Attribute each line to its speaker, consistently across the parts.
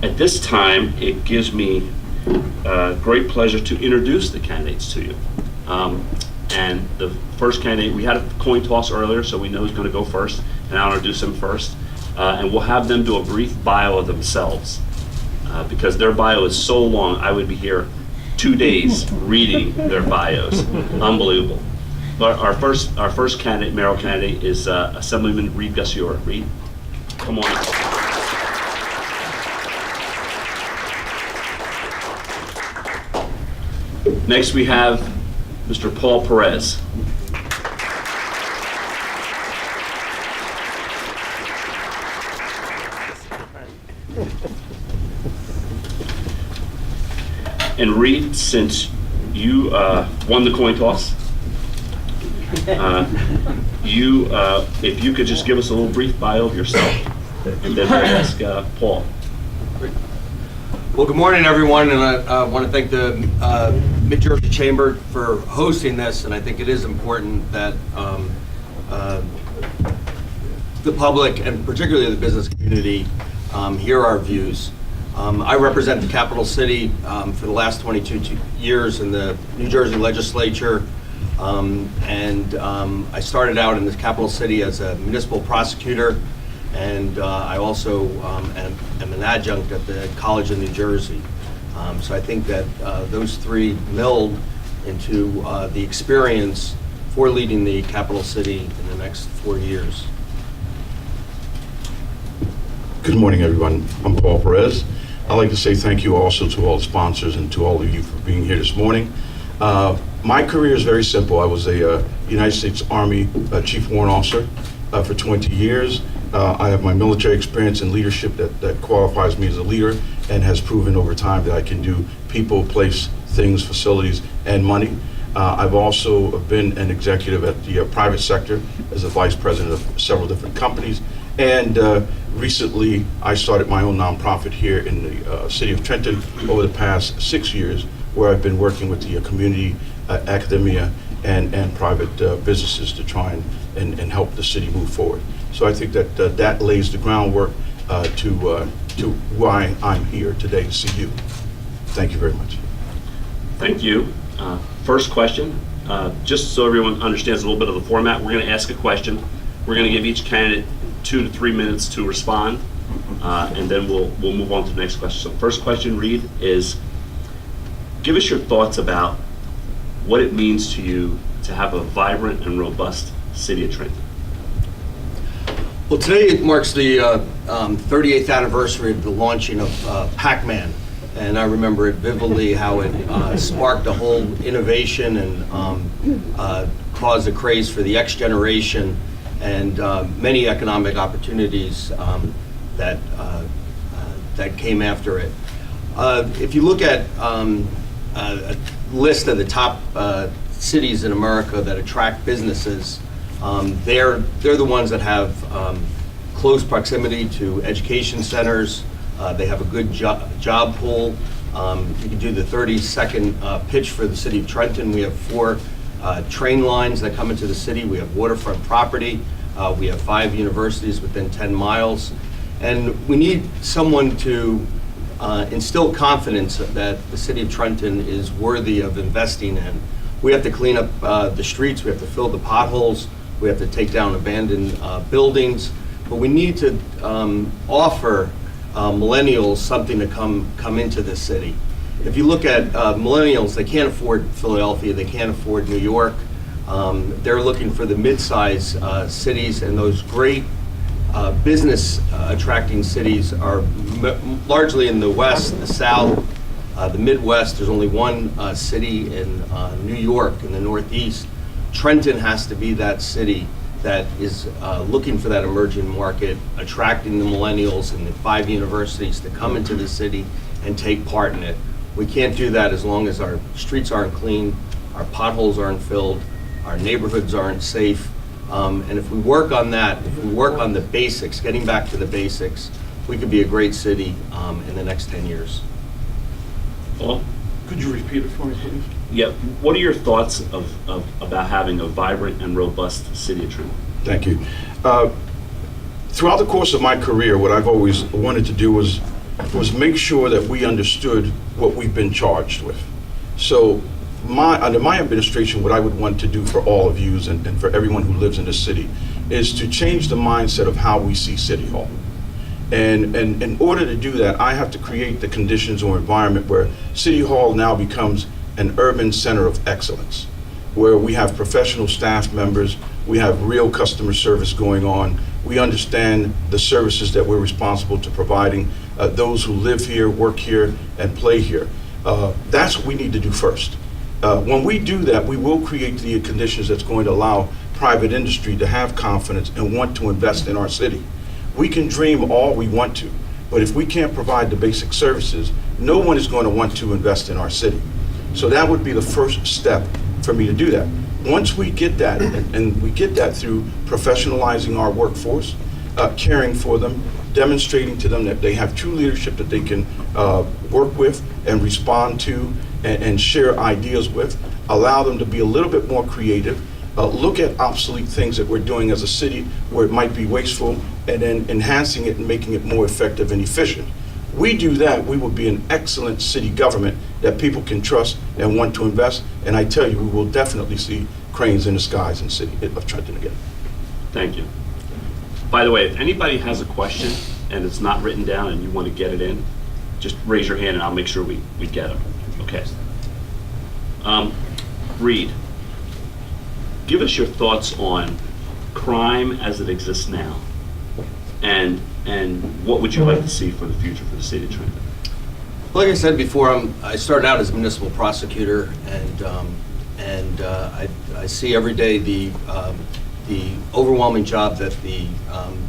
Speaker 1: At this time, it gives me great pleasure to introduce the candidates to you. And the first candidate, we had a coin toss earlier, so we know who's going to go first, and I'll introduce him first. And we'll have them do a brief bio of themselves, because their bio is so long, I would be here 2 days reading their bios. Unbelievable. But our first candidate, mayoral candidate, is Assemblyman Reed Gusciora. Reed, come on. Next we have Mr. Paul Perez. And Reed, since you won the coin toss, if you could just give us a little brief bio of yourself, and then we'll ask Paul.
Speaker 2: Well, good morning, everyone, and I want to thank the MIDJersey Chamber for hosting this, and I think it is important that the public, and particularly the business community, hear our views. I represent the capital city for the last 22 years in the New Jersey legislature, and I started out in the capital city as a municipal prosecutor, and I also am an adjunct at the College of New Jersey. So I think that those three meld into the experience for leading the capital city in the next 4 years.
Speaker 3: Good morning, everyone. I'm Paul Perez. I'd like to say thank you also to all the sponsors and to all of you for being here this morning. My career is very simple. I was a United States Army Chief Warrant Officer for 20 years. I have my military experience and leadership that qualifies me as a leader and has proven over time that I can do people, place, things, facilities, and money. I've also been an executive at the private sector as a vice president of several different companies. And recently, I started my own nonprofit here in the city of Trenton over the past 6 years, where I've been working with the community, academia, and private businesses to try and help the city move forward. So I think that that lays the groundwork to why I'm here today to see you. Thank you very much.
Speaker 1: Thank you. First question, just so everyone understands a little bit of the format, we're going to ask a question. We're going to give each candidate 2 to 3 minutes to respond, and then we'll move on to the next question. So first question, Reed, is give us your thoughts about what it means to you to have a vibrant and robust city of Trenton.
Speaker 2: Well, today it marks the 38th anniversary of the launching of Pac-Man, and I remember it vividly how it sparked a whole innovation and caused a craze for the X generation and many economic opportunities that came after it. If you look at a list of the top cities in America that attract businesses, they're the ones that have close proximity to education centers. They have a good job pool. You can do the 30-second pitch for the city of Trenton. We have 4 train lines that come into the city. We have waterfront property. We have 5 universities within 10 miles. And we need someone to instill confidence that the city of Trenton is worthy of investing in. We have to clean up the streets. We have to fill the potholes. We have to take down abandoned buildings. But we need to offer millennials something to come into this city. If you look at millennials, they can't afford Philadelphia. They can't afford New York. They're looking for the mid-size cities, and those great business attracting cities are largely in the West, the South, the Midwest. There's only one city in New York in the Northeast. Trenton has to be that city that is looking for that emerging market, attracting the millennials and the 5 universities to come into the city and take part in it. We can't do that as long as our streets aren't clean, our potholes aren't filled, our neighborhoods aren't safe. And if we work on that, if we work on the basics, getting back to the basics, we could be a great city in the next 10 years.
Speaker 1: Paul?
Speaker 3: Could you repeat it for me, please?
Speaker 1: Yeah. What are your thoughts about having a vibrant and robust city of Trenton?
Speaker 3: Thank you. Throughout the course of my career, what I've always wanted to do was was make sure that we understood what we've been charged with. So under my administration, what I would want to do for all of you and for everyone who lives in this city is to change the mindset of how we see City Hall. And in order to do that, I have to create the conditions or environment where City Hall now becomes an urban center of excellence, where we have professional staff members, we have real customer service going on, we understand the services that we're responsible to providing those who live here, work here, and play here. That's what we need to do first. When we do that, we will create the conditions that's going to allow private industry to have confidence and want to invest in our city. We can dream all we want to, but if we can't provide the basic services, no one is going to want to invest in our city. So that would be the first step for me to do that. Once we get that, and we get that through professionalizing our workforce, caring for them, demonstrating to them that they have true leadership that they can work with and respond to and share ideas with, allow them to be a little bit more creative, look at obsolete things that we're doing as a city where it might be wasteful, and then enhancing it and making it more effective and efficient. We do that, we will be an excellent city government that people can trust and want to invest, and I tell you, we will definitely see cranes in the skies in the city of Trenton again.
Speaker 1: Thank you. By the way, if anybody has a question and it's not written down and you want to get it in, just raise your hand and I'll make sure we get them. Okay. Reed, give us your thoughts on crime as it exists now, and what would you like to see for the future for the city of Trenton?
Speaker 2: Like I said before, I started out as a municipal prosecutor, and I see every day the overwhelming job that the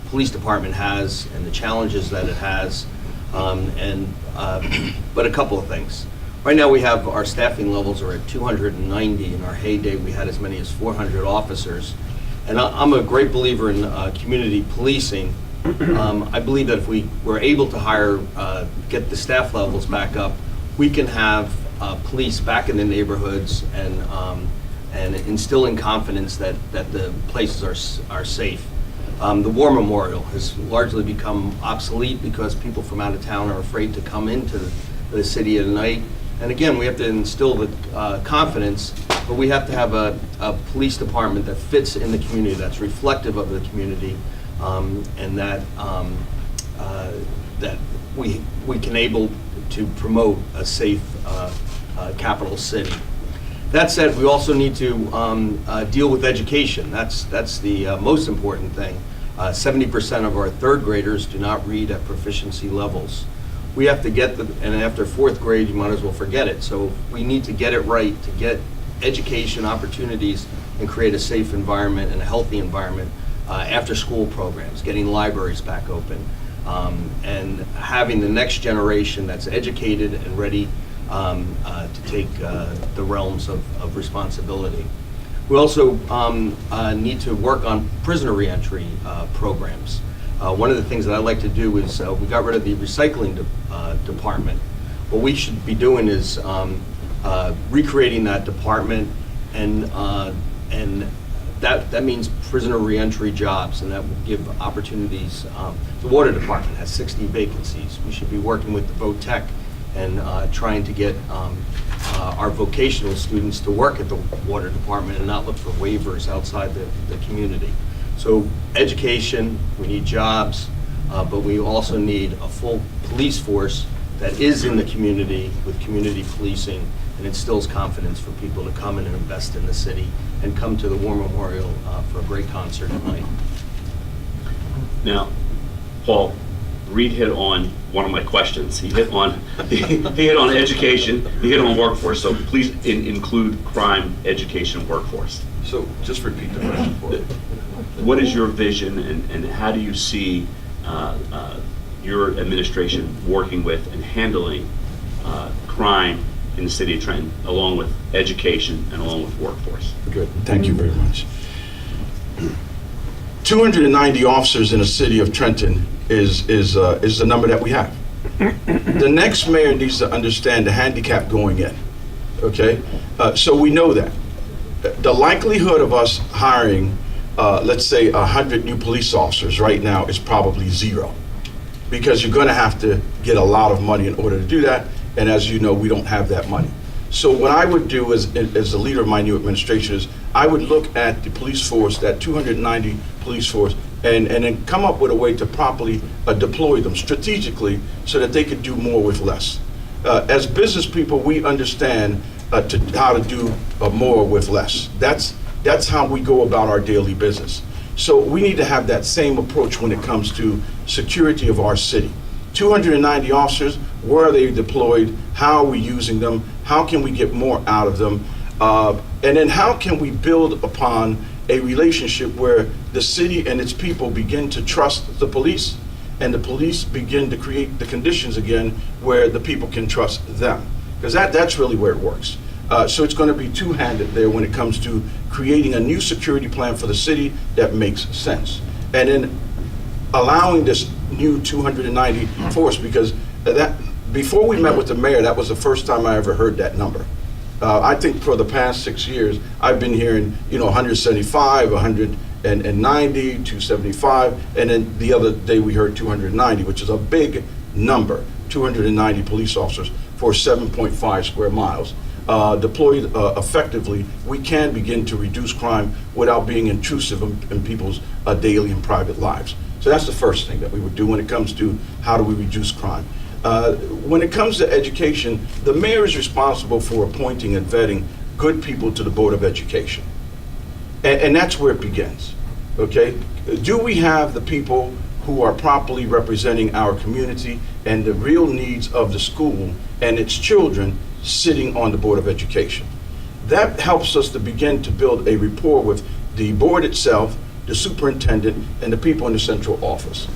Speaker 2: police department has and the challenges that it has, but a couple of things. Right now we have our staffing levels are at 290. In our heyday we had as many as 400 officers, and I'm a great believer in community policing. I believe that if we were able to hire, get the staff levels back up, we can have police back in the neighborhoods and instilling confidence that the places are safe. The War Memorial has largely become obsolete because people from out of town are afraid to come into the city at night. And again, we have to instill the confidence, but we have to have a police department that fits in the community, that's reflective of the community, and that that we can able to promote a safe capital city. That said, we also need to deal with education. That's the most important thing. 70% of our third graders do not read at proficiency levels. We have to get and after fourth grade, you might as well forget it. So we need to get it right to get education opportunities and create a safe environment and a healthy environment. After school programs, getting libraries back open, and having the next generation that's educated and ready to take the realms of responsibility. We also need to work on prisoner reentry programs. One of the things that I like to do is we got rid of the recycling department. What we should be doing is recreating that department, and that means prisoner reentry jobs, and that will give opportunities. The water department has 60 vacancies. We should be working with the VOTEC and trying to get our vocational students to work at the water department and not look for waivers outside the community. So education, we need jobs, but we also need a full police force that is in the community with community policing and instills confidence for people to come in and invest in the city and come to the War Memorial for a great concert tonight.
Speaker 1: Now, Paul, Reed hit on one of my questions. He hit on education, he hit on workforce, so please include crime, education, workforce.
Speaker 3: So just repeat the question for me.
Speaker 1: What is your vision, and how do you see your administration working with and handling crime in the city of Trenton, along with education and along with workforce?
Speaker 3: Good, thank you very much. 290 officers in the city of Trenton is the number that we have. The next mayor needs to understand the handicap going in, okay? So we know that. The likelihood of us hiring, let's say, 100 new police officers right now is probably zero. because you're going to have to get a lot of money in order to do that. And as you know, we don't have that money. So what I would do as the leader of my new administration is I would look at the police force, that 290 police force, and then come up with a way to properly deploy them strategically so that they could do more with less. As business people, we understand how to do more with less. That's how we go about our daily business. So we need to have that same approach when it comes to security of our city. 290 officers, where are they deployed? How are we using them? How can we get more out of them? And then how can we build upon a relationship where the city and its people begin to trust the police, and the police begin to create the conditions again where the people can trust them? Because that's really where it works. So it's going to be two-handed there when it comes to creating a new security plan for the city that makes sense. And then allowing this new 290 force, because that before we met with the mayor, that was the first time I ever heard that number. I think for the past 6 years, I've been hearing, 175, 190, 275, and then the other day we heard 290, which is a big number, 290 police officers for 7.5 square miles. Deployed effectively, we can begin to reduce crime without being intrusive in people's daily and private lives. So that's the first thing that we would do when it comes to how do we reduce crime. When it comes to education, the mayor is responsible for appointing and vetting good people to the Board of Education. And that's where it begins, okay? Do we have the people who are properly representing our community and the real needs of the school and its children sitting on the Board of Education? That helps us to begin to build a rapport with the board itself, the superintendent, and the people in the central office.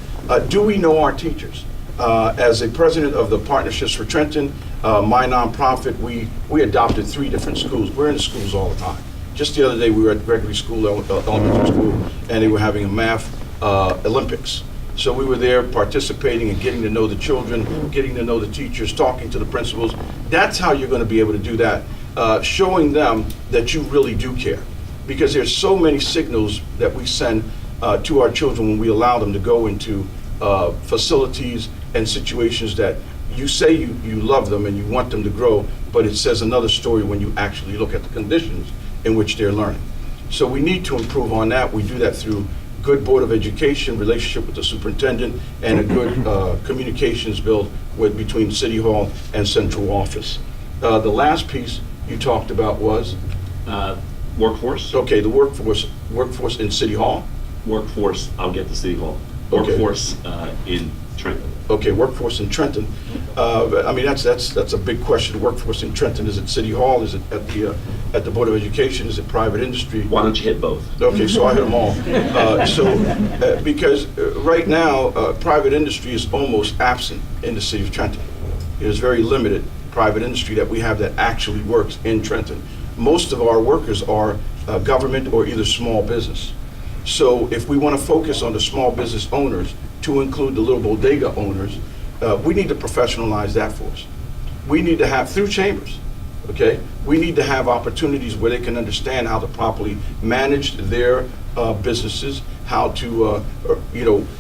Speaker 3: Do we know our teachers? As a president of the Partnerships for Trenton, my nonprofit, we adopted 3 different schools. We're in the schools all the time. Just the other day, we were at Gregory School, elementary school, and they were having a math Olympics. So we were there participating and getting to know the children, getting to know the teachers, talking to the principals. That's how you're going to be able to do that, showing them that you really do care. Because there's so many signals that we send to our children when we allow them to go into facilities and situations that you say you love them and you want them to grow, but it says another story when you actually look at the conditions in which they're learning. So we need to improve on that. We do that through good Board of Education, relationship with the superintendent, and a good communications build between City Hall and central office. The last piece you talked about was?
Speaker 1: Workforce.
Speaker 3: Okay, the workforce in City Hall?
Speaker 1: Workforce, I'll get to City Hall.
Speaker 3: Okay.
Speaker 1: Workforce in Trenton.
Speaker 3: Okay, workforce in Trenton. I mean, that's a big question. Workforce in Trenton, is it City Hall? Is it at the Board of Education? Is it private industry?
Speaker 1: Why don't you hit both?
Speaker 3: Okay, so I hit them all. Because right now, private industry is almost absent in the city of Trenton. It is very limited private industry that we have that actually works in Trenton. Most of our workers are government or either small business. So if we want to focus on the small business owners, to include the little bodega owners, we need to professionalize that for us. We need to have, through chambers, okay? We need to have opportunities where they can understand how to properly manage their businesses, how to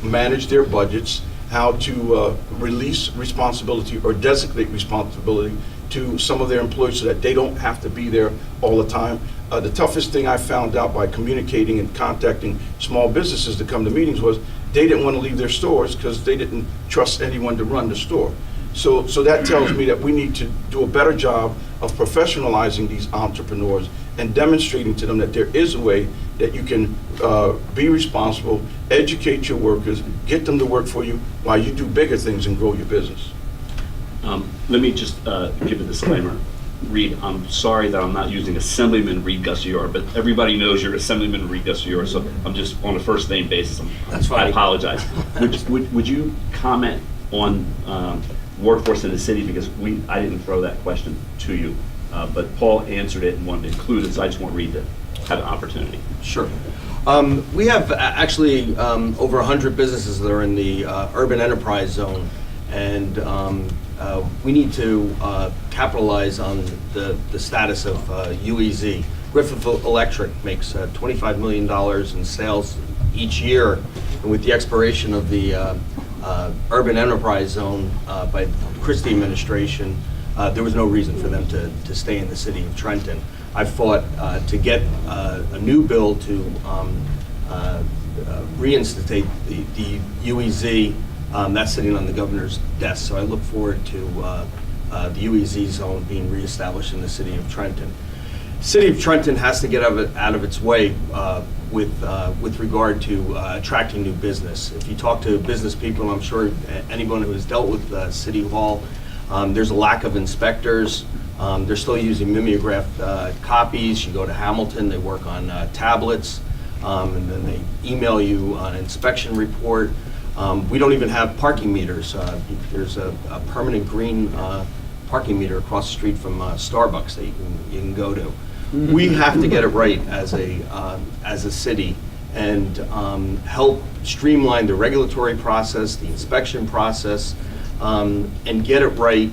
Speaker 3: manage their budgets, how to release responsibility or designate responsibility to some of their employees so that they don't have to be there all the time. The toughest thing I found out by communicating and contacting small businesses to come to meetings was they didn't want to leave their stores because they didn't trust anyone to run the store. So that tells me that we need to do a better job of professionalizing these entrepreneurs and demonstrating to them that there is a way that you can be responsible, educate your workers, get them to work for you while you do bigger things and grow your business.
Speaker 1: Let me just give a disclaimer. Reed, I'm sorry that I'm not using Assemblyman Reed Gusciora, but everybody knows you're Assemblyman Reed Gusciora, so I'm just on a first name basis.
Speaker 2: That's fine.
Speaker 1: I apologize. Would you comment on workforce in the city, because I didn't throw that question to you, but Paul answered it and wanted to include it, so I just want Reed to have an opportunity.
Speaker 2: Sure. We have actually over 100 businesses that are in the urban enterprise zone, and we need to capitalize on the status of UEZ. Griffith Electric makes $25 million in sales each year, and with the expiration of the urban enterprise zone by the Christie administration, there was no reason for them to stay in the city of Trenton. I fought to get a new bill to reinstate the UEZ. That's sitting on the governor's desk, so I look forward to the UEZ zone being reestablished in the city of Trenton. City of Trenton has to get out of its way with regard to attracting new business. If you talk to business people, I'm sure anyone who has dealt with City Hall, there's a lack of inspectors. They're still using mimeograph copies. You go to Hamilton, they work on tablets, and then they email you an inspection report. We don't even have parking meters. There's a permanent green parking meter across the street from Starbucks that you can go to. We have to get it right as a city and help streamline the regulatory process, the inspection process, and get it right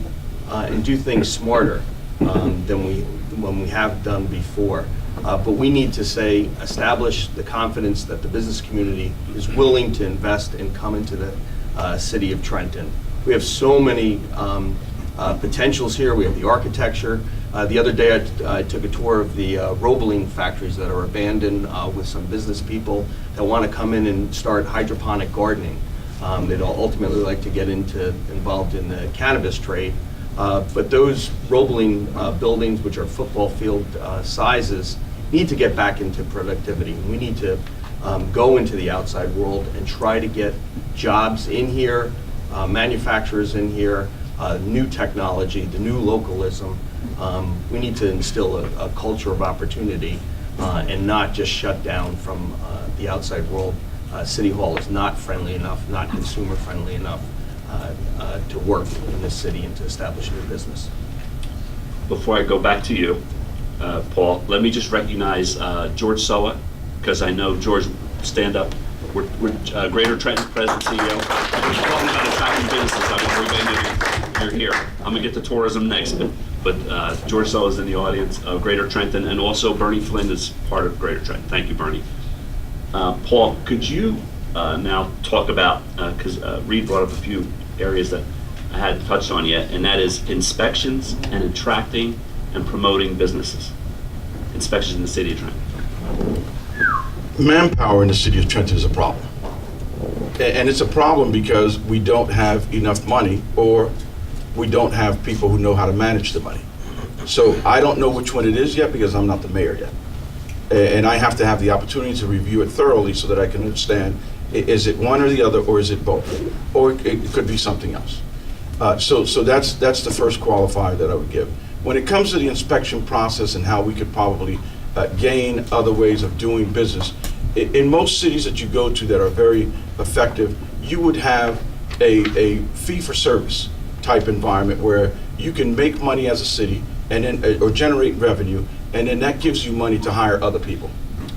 Speaker 2: and do things smarter than we have done before. But we need to establish the confidence that the business community is willing to invest and come into the city of Trenton. We have so many potentials here. We have the architecture. The other day I took a tour of the Roebling factories that are abandoned with some business people that want to come in and start hydroponic gardening. They'd ultimately like to get involved in the cannabis trade. But those Roebling buildings, which are football field sizes, need to get back into productivity. We need to go into the outside world and try to get jobs in here, manufacturers in here, new technology, the new localism. We need to instill a culture of opportunity and not just shut down from the outside world. City Hall is not friendly enough, not consumer friendly enough to work in this city and to establish new business.
Speaker 1: Before I go back to you, Paul, let me just recognize George Soa, because I know George, stand up. We're Greater Trenton's president CEO. We're talking about attracting businesses. I want everybody to know you're here. I'm gonna get to tourism next, but George Soa is in the audience of Greater Trenton, and also Bernie Flynn is part of Greater Trenton. Thank you, Bernie. Paul, could you now talk about, because Reed brought up a few areas that I hadn't touched on yet, and that is inspections and attracting and promoting businesses. Inspections in the city of Trenton.
Speaker 3: Manpower in the city of Trenton is a problem. And it's a problem because we don't have enough money, or we don't have people who know how to manage the money. So I don't know which one it is yet because I'm not the mayor yet. And I have to have the opportunity to review it thoroughly so that I can understand, is it one or the other, or is it both? Or it could be something else. So that's the first qualifier that I would give. When it comes to the inspection process and how we could probably gain other ways of doing business, in most cities that you go to that are very effective, you would have a fee-for-service type environment where you can make money as a city and then, or generate revenue, and then that gives you money to hire other people.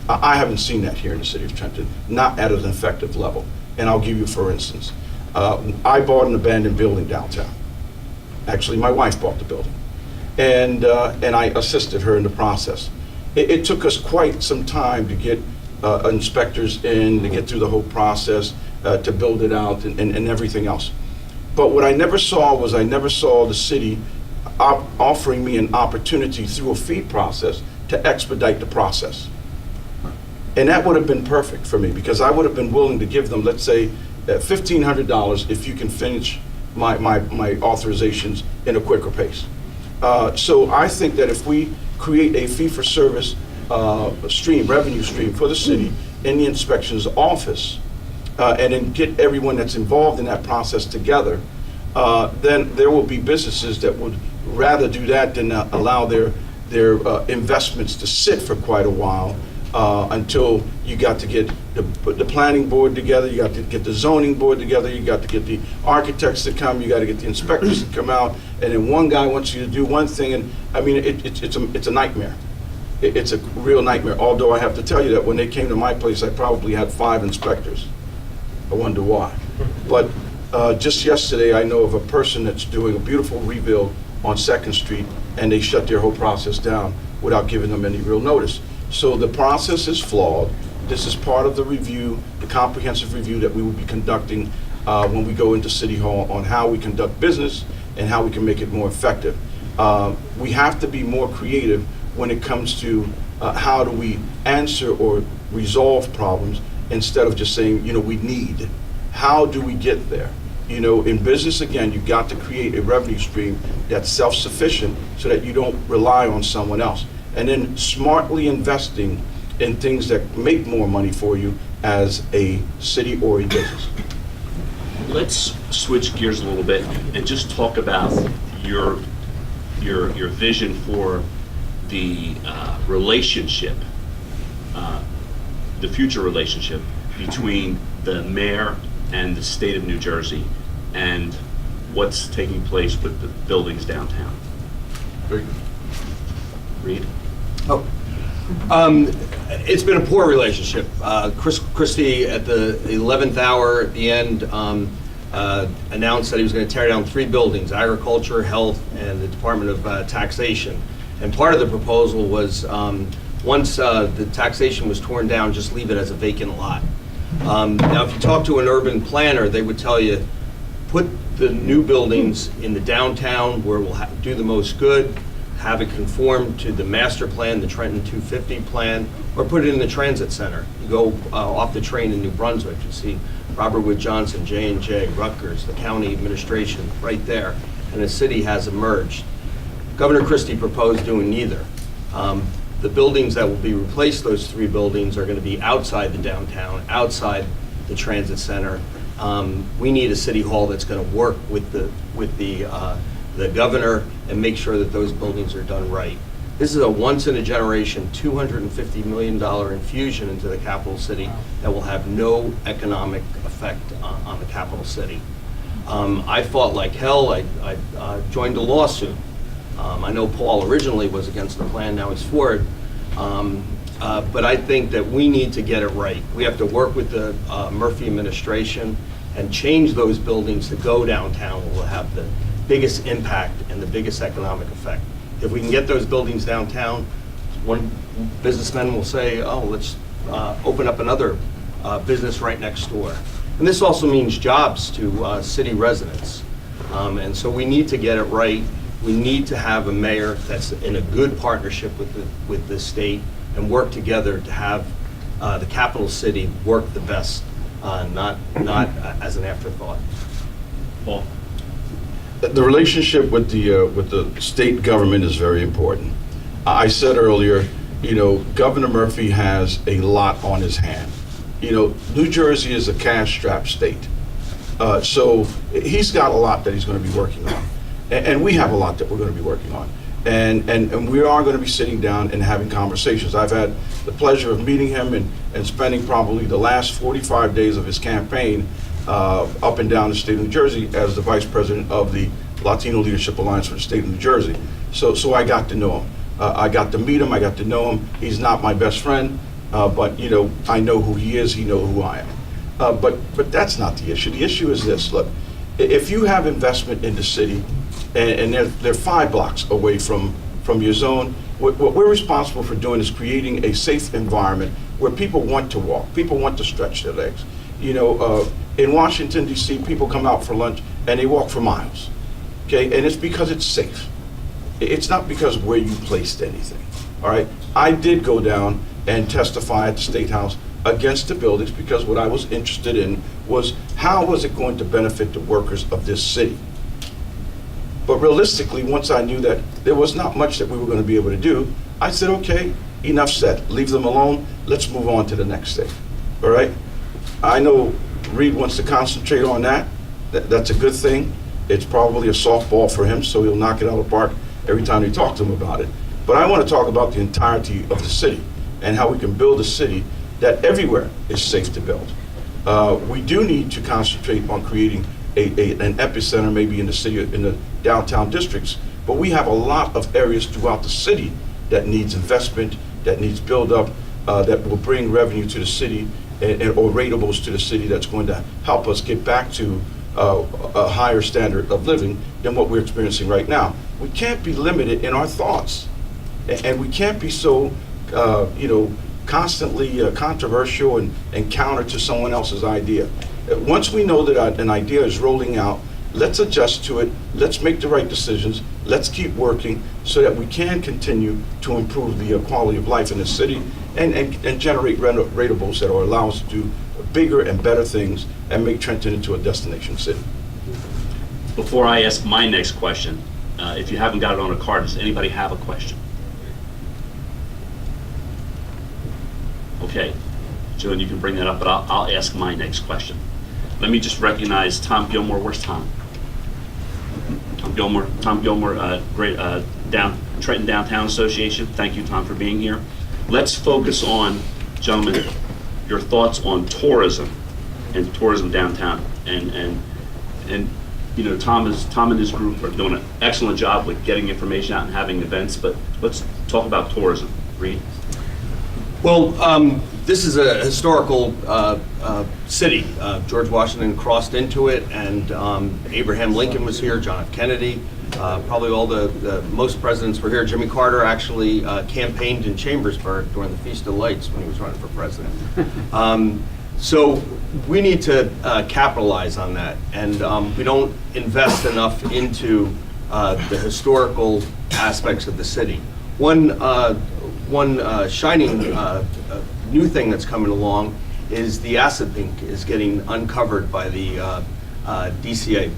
Speaker 3: I haven't seen that here in the city of Trenton, not at an effective level. And I'll give you, for instance, I bought an abandoned building downtown. Actually, my wife bought the building, and I assisted her in the process. It took us quite some time to get inspectors in, to get through the whole process, to build it out and everything else. But what I never saw was, I never saw the city offering me an opportunity through a fee process to expedite the process. And that would have been perfect for me, because I would have been willing to give them, let's say, $1,500 if you can finish my authorizations in a quicker pace. So I think that if we create a fee-for-service revenue stream for the city in the inspections office, and then get everyone that's involved in that process together, then there will be businesses that would rather do that than allow their investments to sit for quite a while until you got to get the planning board together, you got to get the zoning board together, you got to get the architects to come, you got to get the inspectors to come out, and then one guy wants you to do one thing, and I mean, it's a nightmare. It's a real nightmare, although I have to tell you that when they came to my place, I probably had 5 inspectors. I wonder why. But just yesterday, I know of a person that's doing a beautiful rebuild on 2nd Street, and they shut their whole process down without giving them any real notice. So the process is flawed. This is part of the review, the comprehensive review that we will be conducting when we go into City Hall on how we conduct business and how we can make it more effective. We have to be more creative when it comes to how do we answer or resolve problems instead of just saying, we need. How do we get there? In business, again, you've got to create a revenue stream that's self-sufficient so that you don't rely on someone else. And then smartly investing in things that make more money for you as a city or a business.
Speaker 1: Let's switch gears a little bit and just talk about your vision for the relationship, the future relationship between the mayor and the state of New Jersey, and what's taking place with the buildings downtown. Reed?
Speaker 2: It's been a poor relationship. Chris Christie at the 11th hour at the end announced that he was going to tear down 3 buildings, agriculture, health, and the Department of Taxation. And part of the proposal was once the taxation was torn down, just leave it as a vacant lot. Now, if you talk to an urban planner, they would tell you, put the new buildings in the downtown where we'll do the most good, have it conform to the master plan, the Trenton 250 plan, or put it in the transit center. You go off the train in New Brunswick, you see Robert Wood Johnson, J&J, Rutgers, the county administration right there, and the city has emerged. Governor Christie proposed doing neither. The buildings that will be replaced, those 3 buildings, are going to be outside the downtown, outside the transit center. We need a city hall that's going to work with the governor and make sure that those buildings are done right. This is a once-in-a-generation $250 million infusion into the capital city that will have no economic effect on the capital city. I fought like hell. I joined a lawsuit. I know Paul originally was against the plan, now he's for it. But I think that we need to get it right. We have to work with the Murphy administration and change those buildings to go downtown where we'll have the biggest impact and the biggest economic effect. If we can get those buildings downtown, one businessman will say, oh, let's open up another business right next door. And this also means jobs to city residents. And so we need to get it right. We need to have a mayor that's in a good partnership with the state and work together to have the capital city work the best, not as an afterthought.
Speaker 1: Paul?
Speaker 3: The relationship with the state government is very important. I said earlier, Governor Murphy has a lot on his hand. New Jersey is a cash-strapped state. So he's got a lot that he's going to be working on. And we have a lot that we're going to be working on. And we are going to be sitting down and having conversations. I've had the pleasure of meeting him and spending probably the last 45 days of his campaign up and down the state of New Jersey as the vice president of the Latino Leadership Alliance for the state of New Jersey. So I got to know him. I got to meet him. I got to know him. He's not my best friend, but I know who he is. He knows who I am. But that's not the issue. The issue is this. Look, if you have investment in the city, and they're 5 blocks away from your zone, what we're responsible for doing is creating a safe environment where people want to walk, people want to stretch their legs. In Washington, D.C., people come out for lunch and they walk for miles, okay? And it's because it's safe. It's not because of where you placed anything, all right? I did go down and testify at the State House against the buildings because what I was interested in was how was it going to benefit the workers of this city? But realistically, once I knew that there was not much that we were going to be able to do, I said, okay, enough said. Leave them alone. Let's move on to the next thing, all right? I know Reed wants to concentrate on that. That's a good thing. It's probably a softball for him, so he'll knock it out of the park every time you talk to him about it. But I want to talk about the entirety of the city and how we can build a city that everywhere is safe to build. We do need to concentrate on creating an epicenter maybe in the city, in the downtown districts, but we have a lot of areas throughout the city that needs investment, that needs build-up, that will bring revenue to the city or ratables to the city that's going to help us get back to a higher standard of living than what we're experiencing right now. We can't be limited in our thoughts, and we can't be so, constantly controversial and counter to someone else's idea. Once we know that an idea is rolling out, let's adjust to it, let's make the right decisions, let's keep working so that we can continue to improve the quality of life in the city and generate ratables that will allow us to do bigger and better things and make Trenton into a destination city.
Speaker 1: Before I ask my next question, if you haven't got it on a card, does anybody have a question? Okay, Joan, you can bring that up, but I'll ask my next question. Let me just recognize Tom Gilmore. Where's Tom? Tom Gilmore, great, Trenton Downtown Association. Thank you, Tom, for being here. Let's focus on, gentlemen, your thoughts on tourism and tourism downtown. And you know, Tom and his group are doing an excellent job with getting information out and having events, but let's talk about tourism. Reed?
Speaker 2: Well, this is a historical city. George Washington crossed into it, and Abraham Lincoln was here, John F. Kennedy, probably all the most presidents were here. Jimmy Carter actually campaigned in Chambersburg during the Feast of Lights when he was running for president. So we need to capitalize on that, and we don't invest enough into the historical aspects of the city. One shining new thing that's coming along is the acid pink is getting uncovered by the DCA,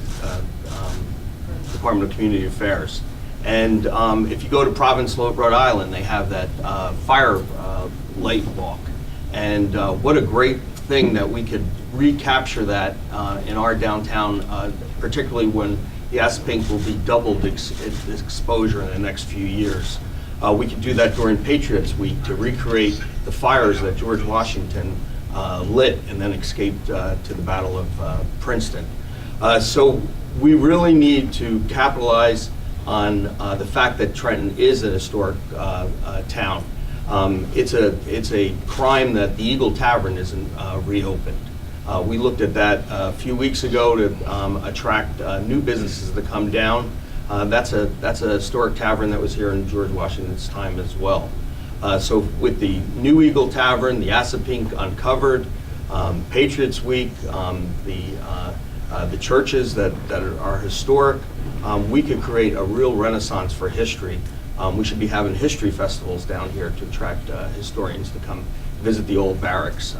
Speaker 2: Department of Community Affairs. And if you go to Province, Rhode Island, they have that fire light walk. And what a great thing that we could recapture that in our downtown, particularly when the acid pink will be doubled its exposure in the next few years. We could do that during Patriots Week to recreate the fires that George Washington lit and then escaped to the Battle of Princeton. So we really need to capitalize on the fact that Trenton is an historic town. It's a crime that the Eagle Tavern isn't reopened. We looked at that a few weeks ago to attract new businesses to come down. That's a historic tavern that was here in George Washington's time as well. So with the new Eagle Tavern, the acid pink uncovered, Patriots Week, the churches that are historic, we could create a real renaissance for history. We should be having history festivals down here to attract historians to come visit the old barracks.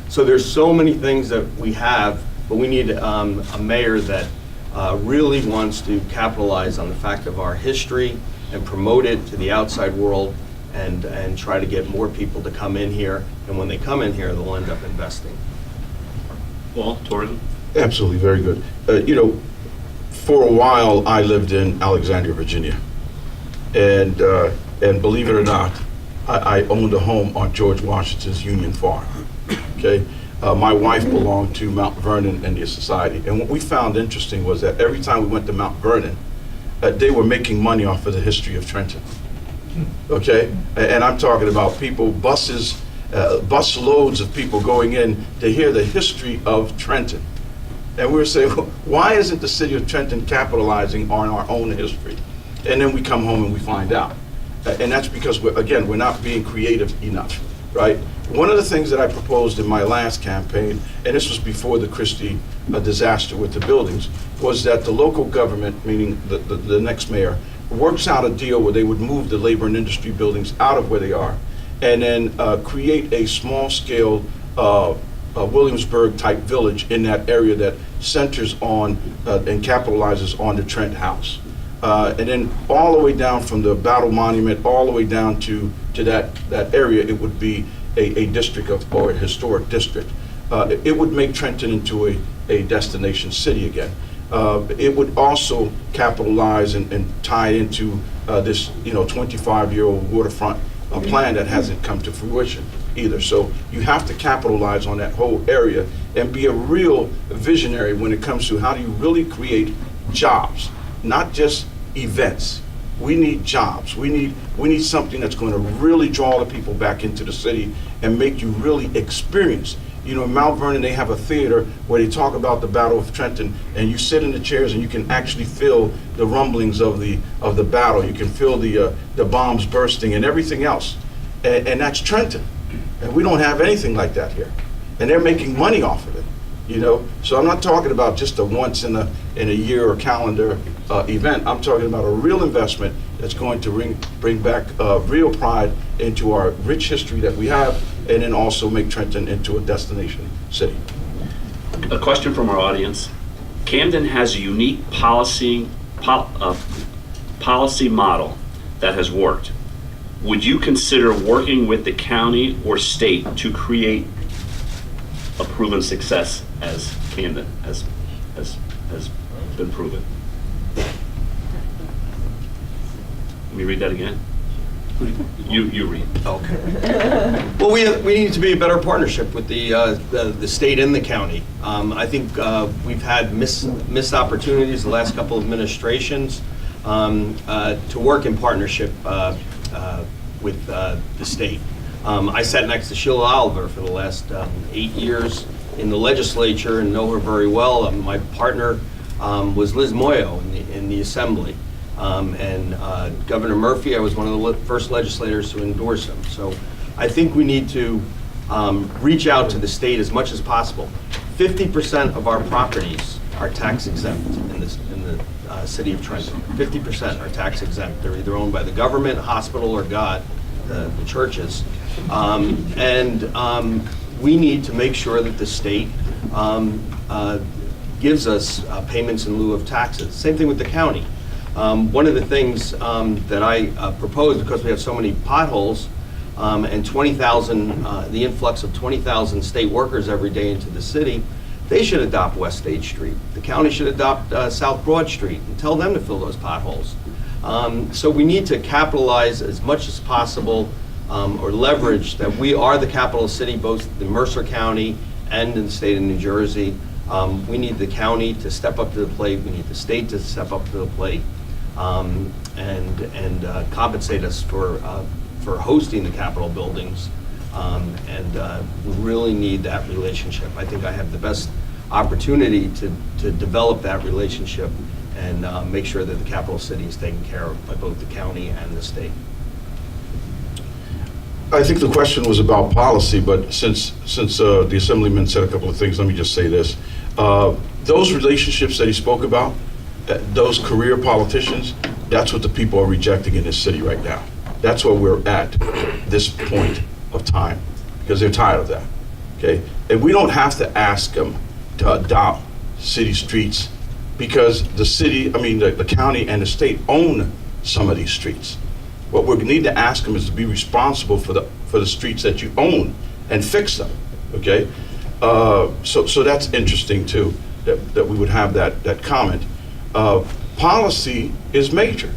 Speaker 2: So there's so many things that we have, but we need a mayor that really wants to capitalize on the fact of our history and promote it to the outside world and try to get more people to come in here. And when they come in here, they'll end up investing.
Speaker 1: Paul, tourism?
Speaker 3: Absolutely, very good. You know, for a while, I lived in Alexandria, Virginia. And believe it or not, I owned a home on George Washington's Union Farm, okay? My wife belonged to Mount Vernon Indian Society, and what we found interesting was that every time we went to Mount Vernon, they were making money off of the history of Trenton, okay? And I'm talking about people, bus loads of people going in to hear the history of Trenton. And we were saying, well, why isn't the city of Trenton capitalizing on our own history? And then we come home and we find out. And that's because, we're not being creative enough, right? One of the things that I proposed in my last campaign, and this was before the Christie disaster with the buildings, was that the local government, meaning the next mayor, works out a deal where they would move the labor and industry buildings out of where they are, and then create a small-scale Williamsburg-type village in that area that centers on and capitalizes on the Trent House. And then all the way down from the Battle Monument, all the way down to that area, it would be a district or a historic district. It would make Trenton into a destination city again. It would also capitalize and tie into this 25-year-old waterfront plan that hasn't come to fruition either. So you have to capitalize on that whole area and be a real visionary when it comes to how do you really create jobs, not just events. We need jobs. We need something that's going to really draw the people back into the city and make you really experience. You know, in Mount Vernon, they have a theater where they talk about the Battle of Trenton, and you sit in the chairs and you can actually feel the rumblings of the battle. You can feel the bombs bursting and everything else. And that's Trenton. And we don't have anything like that here. And they're making money off of it. you know? So I'm not talking about just a once in a year or calendar event. I'm talking about a real investment that's going to bring back real pride into our rich history that we have, and then also make Trenton into a destination city.
Speaker 1: A question from our audience. Camden has a unique policy model that has worked. Would you consider working with the county or state to create a proven success as Camden has been proven? Let me read that again. You read.
Speaker 2: Okay. Well, we need to be a better partnership with the state and the county. I think we've had missed opportunities the last couple of administrations to work in partnership with the state. I sat next to Sheila Oliver for the last 8 years in the legislature and know her very well. My partner was Liz Moyo in the assembly. And Governor Murphy, I was one of the first legislators to endorse him. So I think we need to reach out to the state as much as possible. 50% of our properties are tax exempt in the city of Trenton. 50% are tax exempt. They're either owned by the government, hospital, or God, the churches. We need to make sure that the state gives us payments in lieu of taxes. Same thing with the county. One of the things that I proposed, because we have so many potholes and 20,000, the influx of 20,000 state workers every day into the city, they should adopt West State Street. The county should adopt South Broad Street and tell them to fill those potholes. So we need to capitalize as much as possible or leverage that we are the capital city, both in Mercer County and in the state of New Jersey. We need the county to step up to the plate. We need the state to step up to the plate and compensate us for hosting the Capitol buildings. We really need that relationship. I think I have the best opportunity to develop that relationship and make sure that the capital city is taken care of by both the county and the state.
Speaker 3: I think the question was about policy, but since the Assemblyman said a couple of things, let me just say this. Those relationships that he spoke about, those career politicians, that's what the people are rejecting in this city right now. That's where we're at this point of time, because they're tired of that, okay? And we don't have to ask them to adopt city streets, because the city, the county and the state own some of these streets. What we need to ask them is to be responsible for the streets that you own and fix them, okay? So that's interesting too, that we would have that comment. Policy is major,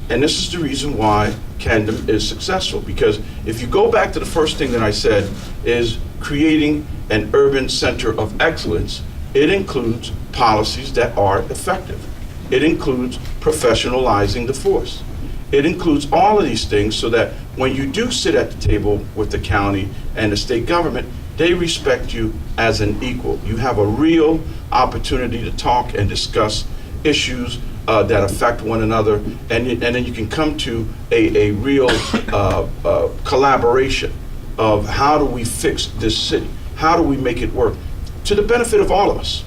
Speaker 3: and this is the reason why Camden is successful, because if you go back to the first thing that I said is creating an urban center of excellence, it includes policies that are effective. It includes professionalizing the force. It includes all of these things so that when you do sit at the table with the county and the state government, they respect you as an equal. You have a real opportunity to talk and discuss issues that affect one another, and then you can come to a real collaboration of how do we fix this city? How do we make it work to the benefit of all of us?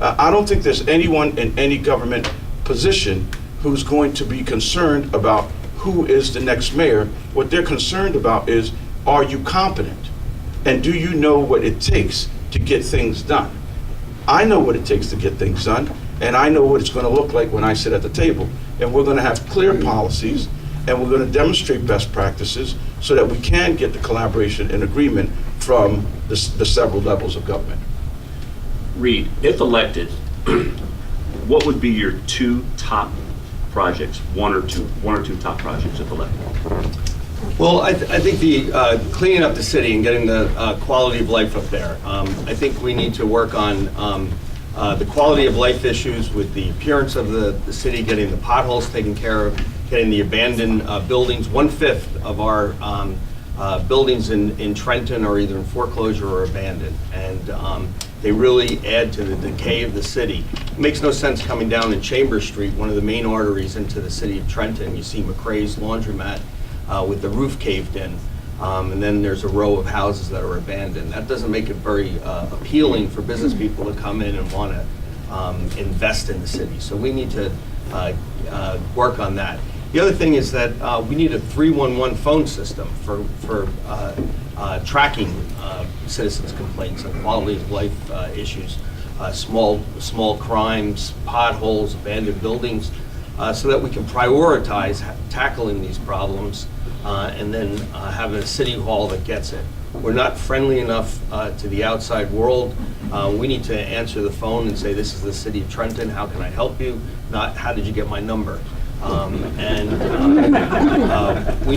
Speaker 3: I don't think there's anyone in any government position who's going to be concerned about who is the next mayor. What they're concerned about is, are you competent? And do you know what it takes to get things done? I know what it takes to get things done, and I know what it's going to look like when I sit at the table. And we're going to have clear policies, and we're going to demonstrate best practices so that we can get the collaboration and agreement from the several levels of government.
Speaker 1: Reed, if elected, what would be your two top projects, one or two top projects if elected?
Speaker 2: Well, I think the cleaning up the city and getting the quality of life up there. I think we need to work on the quality of life issues with the appearance of the city, getting the potholes taken care of, getting the abandoned buildings. 1/5 of our buildings in Trenton are either in foreclosure or abandoned, and they really add to the decay of the city. It makes no sense coming down in Chambers Street, one of the main arteries into the city of Trenton. You see McCrae's Laundromat with the roof caved in. and then there's a row of houses that are abandoned. That doesn't make it very appealing for business people to come in and want to invest in the city. So we need to work on that. The other thing is that we need a 311 phone system for tracking citizens' complaints on quality of life issues, small crimes, potholes, abandoned buildings, so that we can prioritize tackling these problems and then have a city hall that gets it. We're not friendly enough to the outside world. We need to answer the phone and say, this is the city of Trenton, how can I help you? Not, how did you get my number? We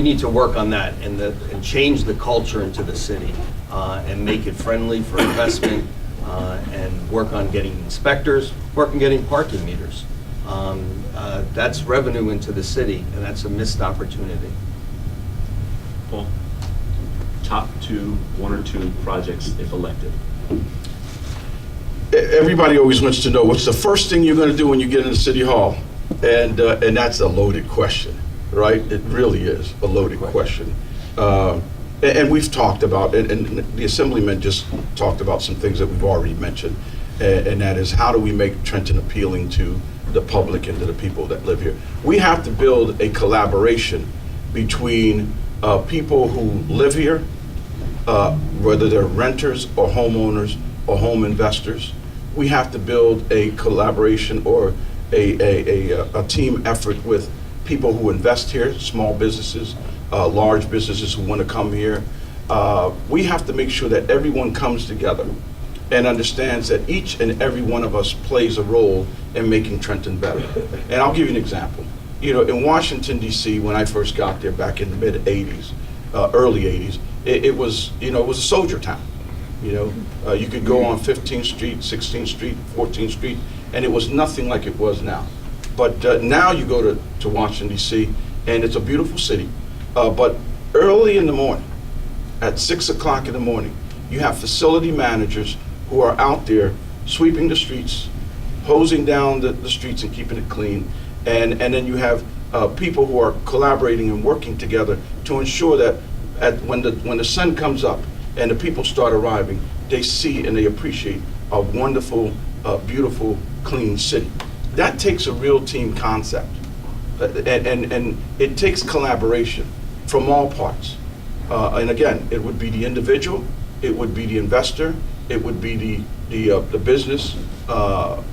Speaker 2: need to work on that and change the culture into the city and make it friendly for investment and work on getting inspectors, work on getting parking meters. That's revenue into the city, and that's a missed opportunity.
Speaker 1: Paul, top one or two projects if elected.
Speaker 3: Everybody always wants to know what's the first thing you're going to do when you get into City Hall, and that's a loaded question, right? It really is a loaded question. And we've talked about, and the Assemblyman just talked about some things that we've already mentioned, and that is, how do we make Trenton appealing to the public and to the people that live here? We have to build a collaboration between people who live here, whether they're renters or homeowners or home investors. We have to build a collaboration or a team effort with people who invest here, small businesses, large businesses who want to come here. We have to make sure that everyone comes together and understands that each and every one of us plays a role in making Trenton better. And I'll give you an example. You know, in Washington, D.C., when I first got there back in the mid-'80s, early '80s, it was a soldier town. You could go on 15th Street, 16th Street, 14th Street, and it was nothing like it was now. But now you go to Washington, D.C., and it's a beautiful city. But early in the morning, at 6 o'clock in the morning, you have facility managers who are out there sweeping the streets, hosing down the streets and keeping it clean. And then you have people who are collaborating and working together to ensure that when the sun comes up and the people start arriving, they see and they appreciate a wonderful, beautiful, clean city. That takes a real team concept. And it takes collaboration from all parts. And again, it would be the individual, it would be the investor, it would be the business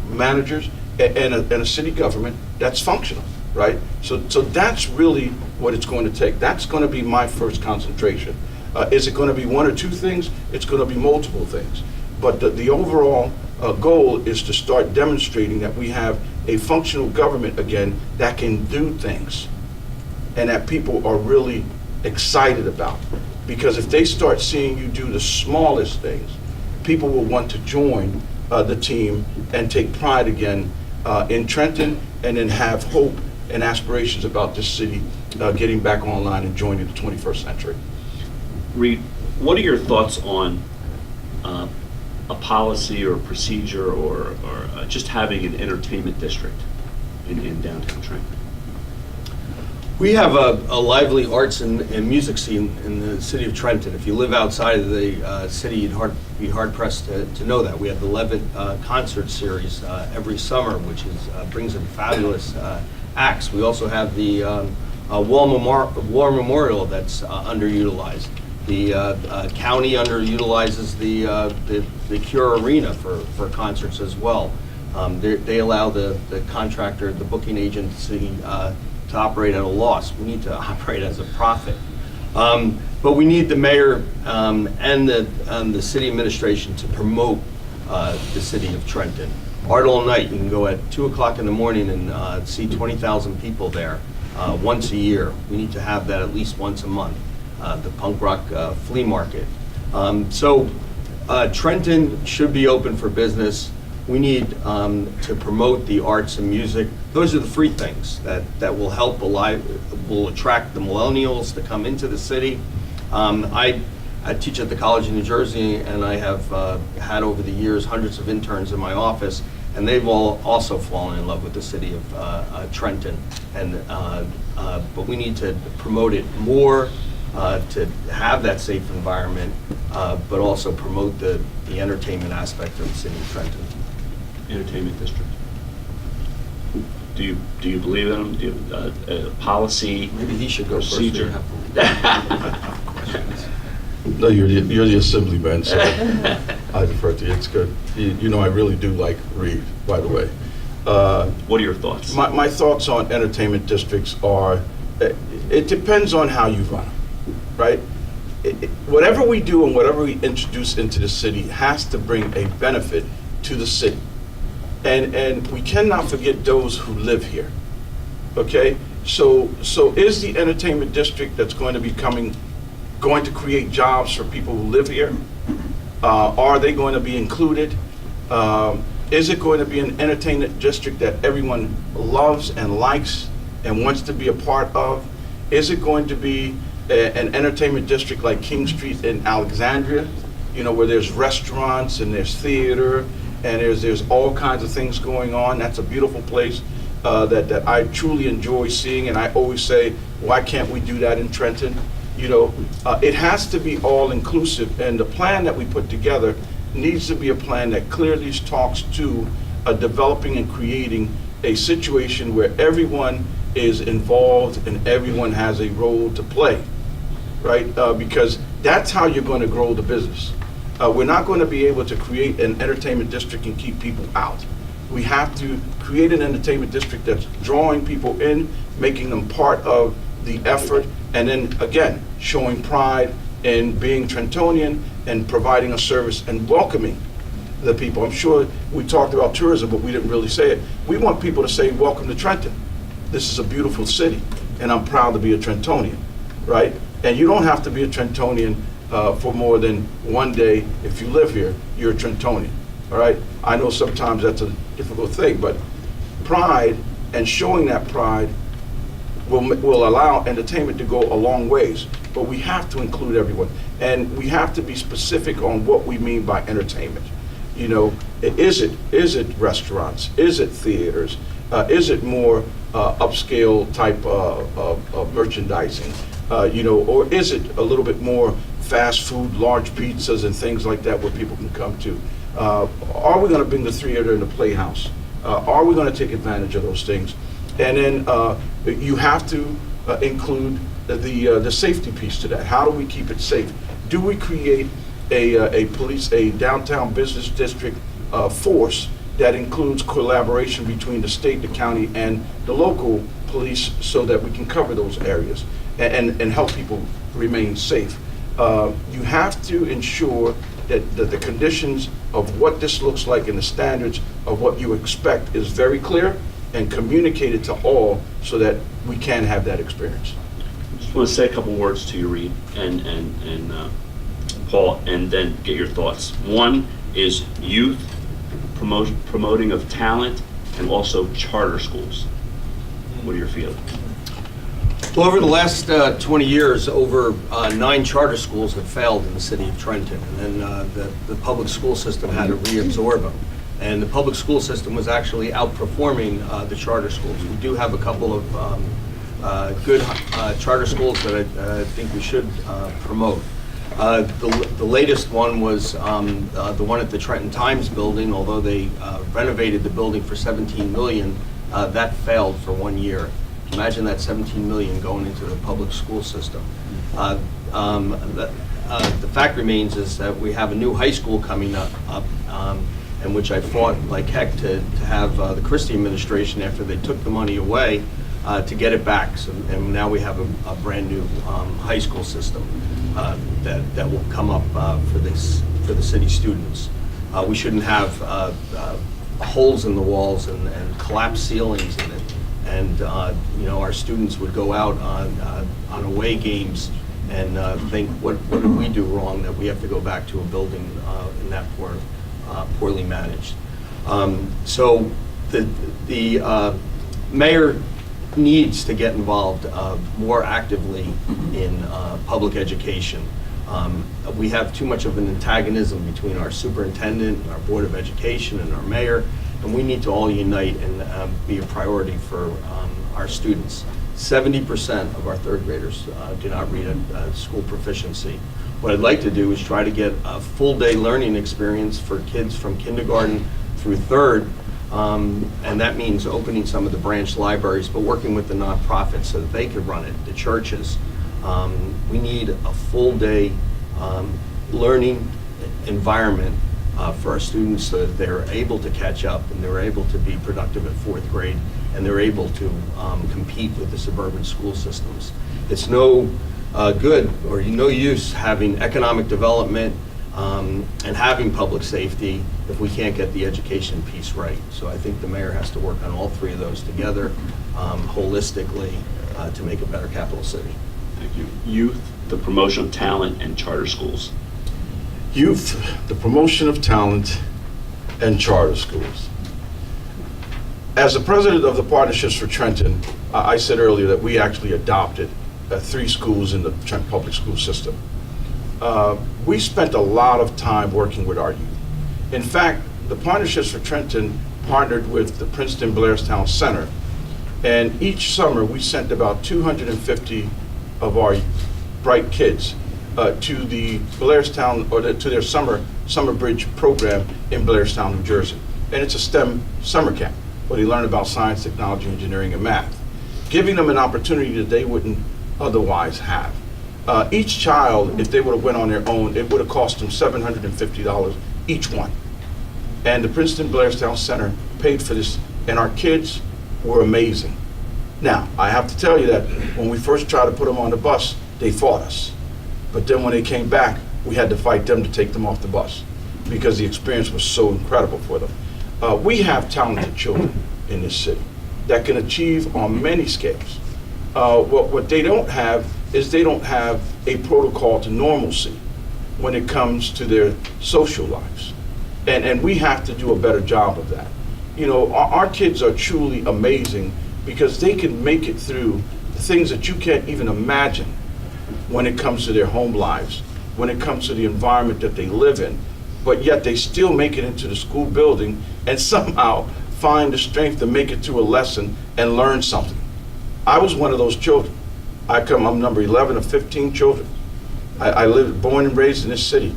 Speaker 3: managers, and a city government that's functional, right? So that's really what it's going to take. That's going to be my first concentration. Is it going to be one or two things? It's going to be multiple things. But the overall goal is to start demonstrating that we have a functional government again that can do things and that people are really excited about. Because if they start seeing you do the smallest things, people will want to join the team and take pride again in Trenton, and then have hope and aspirations about this city getting back online and joining the 21st century.
Speaker 1: Reed, what are your thoughts on a policy or procedure or just having an entertainment district in downtown Trenton?
Speaker 2: We have a lively arts and music scene in the city of Trenton. If you live outside of the city, you'd be hard-pressed to know that. We have the Levitt concert series every summer, which brings in fabulous acts. We also have the War Memorial that's underutilized. The county underutilizes the Cure Arena for concerts as well. They allow the contractor, the booking agency, to operate at a loss. We need to operate as a profit. But we need the mayor and the city administration to promote the city of Trenton. Art All Night, you can go at 2 o'clock in the morning and see 20,000 people there once a year. We need to have that at least once a month. The punk rock flea market. So Trenton should be open for business. We need to promote the arts and music. Those are the free things that will help will attract the millennials to come into the city. I teach at the College of New Jersey, and I have had over the years hundreds of interns in my office, and they've all also fallen in love with the city of Trenton. And but we need to promote it more, to have that safe environment, but also promote the entertainment aspect of the city of Trenton.
Speaker 1: Entertainment district. Do you believe in them? Do you, policy?
Speaker 2: Maybe he should go first.
Speaker 1: Procedure.
Speaker 3: No, you're the assemblyman, so I defer to you. It's good. You know, I really do like Reed, by the way.
Speaker 1: What are your thoughts?
Speaker 3: My thoughts on entertainment districts are, it depends on how you run them, right? Whatever we do and whatever we introduce into the city has to bring a benefit to the city. And we cannot forget those who live here, okay? So is the entertainment district that's going to be going to create jobs for people who live here? Are they going to be included? Is it going to be an entertainment district that everyone loves and likes and wants to be a part of? Is it going to be an entertainment district like King Street in Alexandria, you know, where there's restaurants and there's theater and there's all kinds of things going on? That's a beautiful place that I truly enjoy seeing, and I always say, why can't we do that in Trenton? You know, it has to be all inclusive, and the plan that we put together needs to be a plan that clearly talks to developing and creating a situation where everyone is involved and everyone has a role to play, right? Because that's how you're going to grow the business. We're not going to be able to create an entertainment district and keep people out. We have to create an entertainment district that's drawing people in, making them part of the effort, and then again, showing pride in being Trentonian and providing a service and welcoming the people. I'm sure we talked about tourism, but we didn't really say it. We want people to say, welcome to Trenton. This is a beautiful city, and I'm proud to be a Trentonian, right? And you don't have to be a Trentonian for more than one day. If you live here, you're a Trentonian, all right? I know sometimes that's a difficult thing, but pride and showing that pride will allow entertainment to go a long ways, but we have to include everyone, and we have to be specific on what we mean by entertainment. You know, is it restaurants? Is it theaters? Is it more upscale type of merchandising? You know, or is it a little bit more fast food, large pizzas and things like that where people can come to? Are we going to bring the theater and the playhouse? Are we going to take advantage of those things? And then you have to include the safety piece to that. How do we keep it safe? Do we create a downtown business district force that includes collaboration between the state, the county, and the local police so that we can cover those areas and help people remain safe? You have to ensure that the conditions of what this looks like and the standards of what you expect is very clear and communicated to all so that we can have that experience.
Speaker 1: I just want to say a couple words to you, Reed, and Paul, and then get your thoughts. One is youth, promoting of talent, and also charter schools. What are your feelings?
Speaker 2: Well, over the last 20 years, over 9 charter schools have failed in the city of Trenton, and the public school system had to reabsorb them. And the public school system was actually outperforming the charter schools. We do have a couple of good charter schools that I think we should promote. The latest one was the one at the Trenton Times building. Although they renovated the building for $17 million, that failed for 1 year. Imagine that $17 million going into the public school system. The fact remains is that we have a new high school coming up in which I fought like heck to have the Christie administration, after they took the money away, to get it back. So, and now we have a brand new high school system that will come up for the city students. We shouldn't have holes in the walls and collapsed ceilings in it. And you know, our students would go out on away games and think, what did we do wrong that we have to go back to a building in that poorly managed? So the mayor needs to get involved more actively in public education. We have too much of an antagonism between our superintendent, and our board of education, and our mayor. and we need to all unite and be a priority for our students. 70% of our third graders do not read at school proficiency. What I'd like to do is try to get a full day learning experience for kids from kindergarten through third, and that means opening some of the branch libraries, but working with the nonprofits so that they can run it, the churches. We need a full day learning environment for our students so that they're able to catch up and they're able to be productive at fourth grade and they're able to compete with the suburban school systems. It's no good or no use having economic development and having public safety if we can't get the education piece right. So I think the mayor has to work on all three of those together holistically to make a better capital city.
Speaker 1: Thank you. Youth, the promotion of talent, and charter schools.
Speaker 3: Youth, the promotion of talent, and charter schools. As the president of the Partnerships for Trenton, I said earlier that we actually adopted 3 schools in the Trenton public school system. We spent a lot of time working with our youth. In fact, the Partnerships for Trenton partnered with the Princeton Blairstown Center, and each summer we sent about 250 of our bright kids to the Blairstown, or to their summer bridge program in Blairstown, New Jersey. And it's a STEM summer camp where they learn about science, technology, engineering, and math, giving them an opportunity that they wouldn't otherwise have. Each child, if they would have went on their own, it would have cost them $750 each one. And the Princeton Blairstown Center paid for this, and our kids were amazing. Now, I have to tell you that when we first tried to put them on the bus, they fought us. But then when they came back, we had to fight them to take them off the bus because the experience was so incredible for them. We have talented children in this city that can achieve on many scales. What they don't have is they don't have a protocol to normalcy when it comes to their social lives. And we have to do a better job of that. You know, our kids are truly amazing because they can make it through the things that you can't even imagine when it comes to their home lives, when it comes to the environment that they live in, but yet they still make it into the school building and somehow find the strength to make it through a lesson and learn something. I was one of those children. I'm number 11 of 15 children. I lived, born and raised in this city.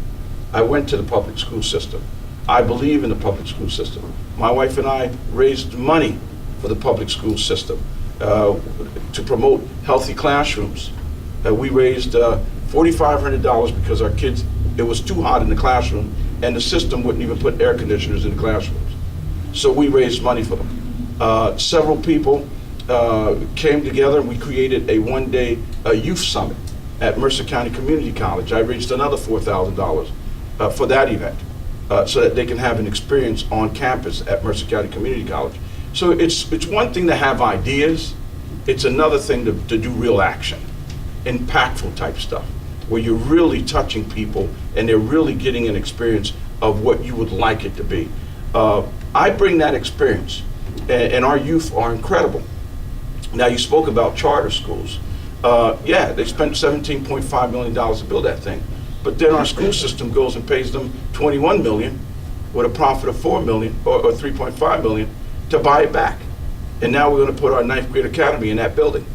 Speaker 3: I went to the public school system. I believe in the public school system. My wife and I raised money for the public school system to promote healthy classrooms. We raised $4,500 because our kids, it was too hot in the classroom and the system wouldn't even put air conditioners in the classrooms. So we raised money for them. Several people came together and we created a one-day youth summit at Mercer County Community College. I raised another $4,000 for that event so that they can have an experience on campus at Mercer County Community College. So it's one thing to have ideas, it's another thing to do real action, impactful type stuff, where you're really touching people and they're really getting an experience of what you would like it to be. I bring that experience, and our youth are incredible. Now, you spoke about charter schools. Yeah, they spent $17.5 million to build that thing, but then our school system goes and pays them $21 million with a profit of $4 million or $3.5 million to buy it back. And now we're going to put our 9th grade academy in that building.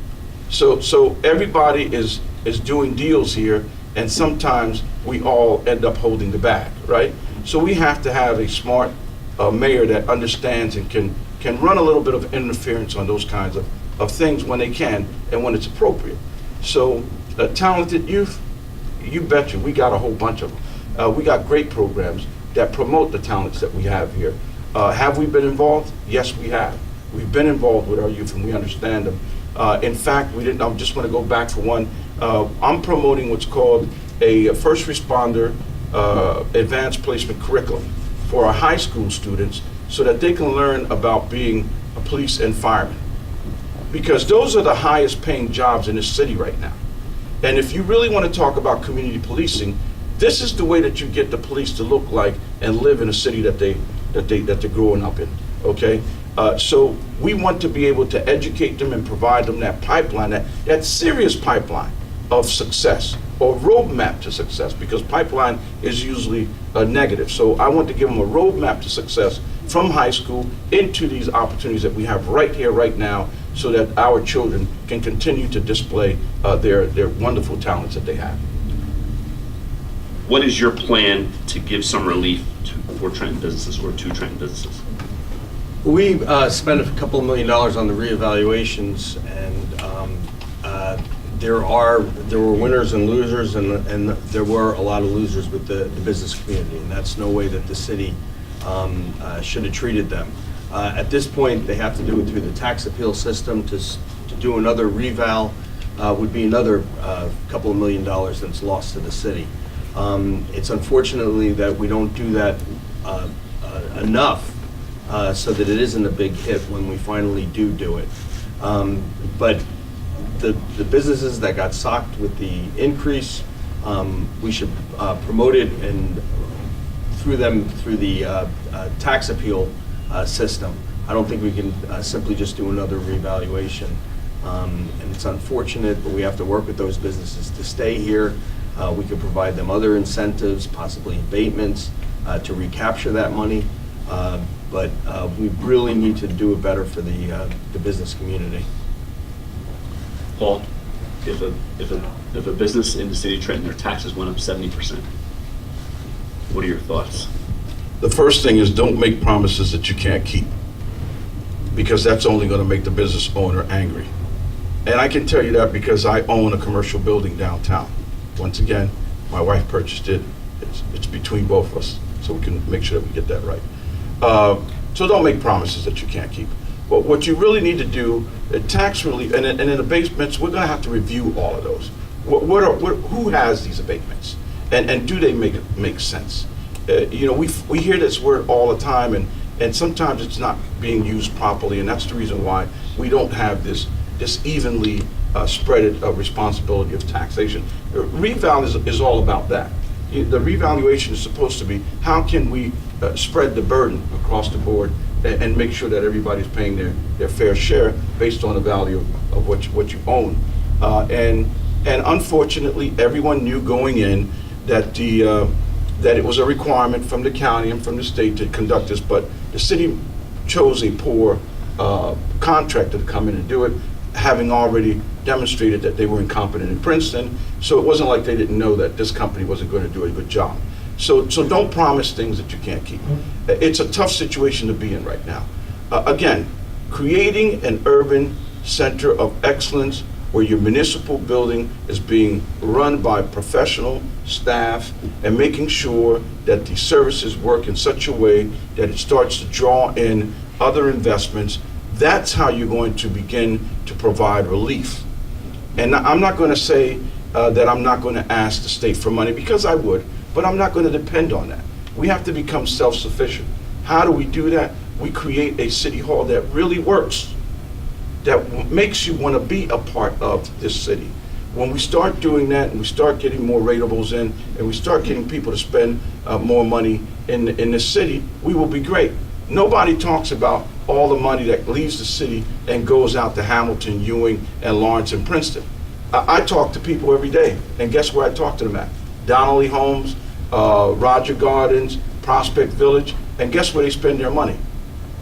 Speaker 3: So everybody is doing deals here, and sometimes we all end up holding the bag, right? So we have to have a smart mayor that understands and can run a little bit of interference on those kinds of things when they can and when it's appropriate. So talented youth, you betcha, we got a whole bunch of them. We got great programs that promote the talents that we have here. Have we been involved? Yes, we have. We've been involved with our youth and we understand them. In fact, I just want to go back for one. I'm promoting what's called a first responder advanced placement curriculum for our high school students so that they can learn about being a police and fireman. Because those are the highest paying jobs in this city right now. And if you really want to talk about community policing, this is the way that you get the police to look like and live in a city that they're growing up in, okay? So we want to be able to educate them and provide them that pipeline, that serious pipeline of success. or roadmap to success, because pipeline is usually a negative. So I want to give them a roadmap to success from high school into these opportunities that we have right here, right now, so that our children can continue to display their wonderful talents that they have.
Speaker 1: What is your plan to give some relief for Trenton businesses or to Trenton businesses?
Speaker 2: We spent a couple of $1 million on the reevaluations, and there were winners and losers, and there were a lot of losers with the business community, and that's no way that the city should have treated them. At this point, they have to do it through the tax appeal system. To do another reval would be another couple of $1 million that's lost to the city. It's unfortunately that we don't do that enough so that it isn't a big hit when we finally do it. But the businesses that got socked with the increase, we should promote it and through the tax appeal system. I don't think we can simply just do another revaluation. And it's unfortunate, but we have to work with those businesses to stay here. We could provide them other incentives, possibly abatements, to recapture that money. But we really need to do it better for the business community.
Speaker 1: Paul, if a business in the city of Trenton, their taxes went up 70%, what are your thoughts?
Speaker 3: The first thing is, don't make promises that you can't keep, because that's only going to make the business owner angry. And I can tell you that because I own a commercial building downtown. Once again, my wife purchased it. It's between both of us, so we can make sure that we get that right. So don't make promises that you can't keep. But what you really need to do, tax relief, and in abatements, we're going to have to review all of those. Who has these abatements, and do they make sense? You know, we hear this word all the time, and sometimes it's not being used properly, and that's the reason why we don't have this evenly spread responsibility of taxation. Reval is all about that. The revaluation is supposed to be, how can we spread the burden across the board and make sure that everybody's paying their fair share based on the value of what you own. And unfortunately, everyone knew going in that that it was a requirement from the county and from the state to conduct this, but the city chose a poor contractor to come in and do it, having already demonstrated that they were incompetent in Princeton. So it wasn't like they didn't know that this company wasn't going to do a good job. So don't promise things that you can't keep. It's a tough situation to be in right now. Again, creating an urban center of excellence where your municipal building is being run by professional staff and making sure that the services work in such a way that it starts to draw in other investments. That's how you're going to begin to provide relief. And I'm not going to say that I'm not going to ask the state for money, because I would, but I'm not going to depend on that. We have to become self-sufficient. How do we do that? We create a city hall that really works, that makes you want to be a part of this city. When we start doing that and we start getting more ratables in and we start getting people to spend more money in this city, we will be great. Nobody talks about all the money that leaves the city and goes out to Hamilton, Ewing, and Lawrence and Princeton. I talk to people every day, and guess where I talk to them at? Donnelly Homes, Roger Gardens, Prospect Village, and guess where they spend their money?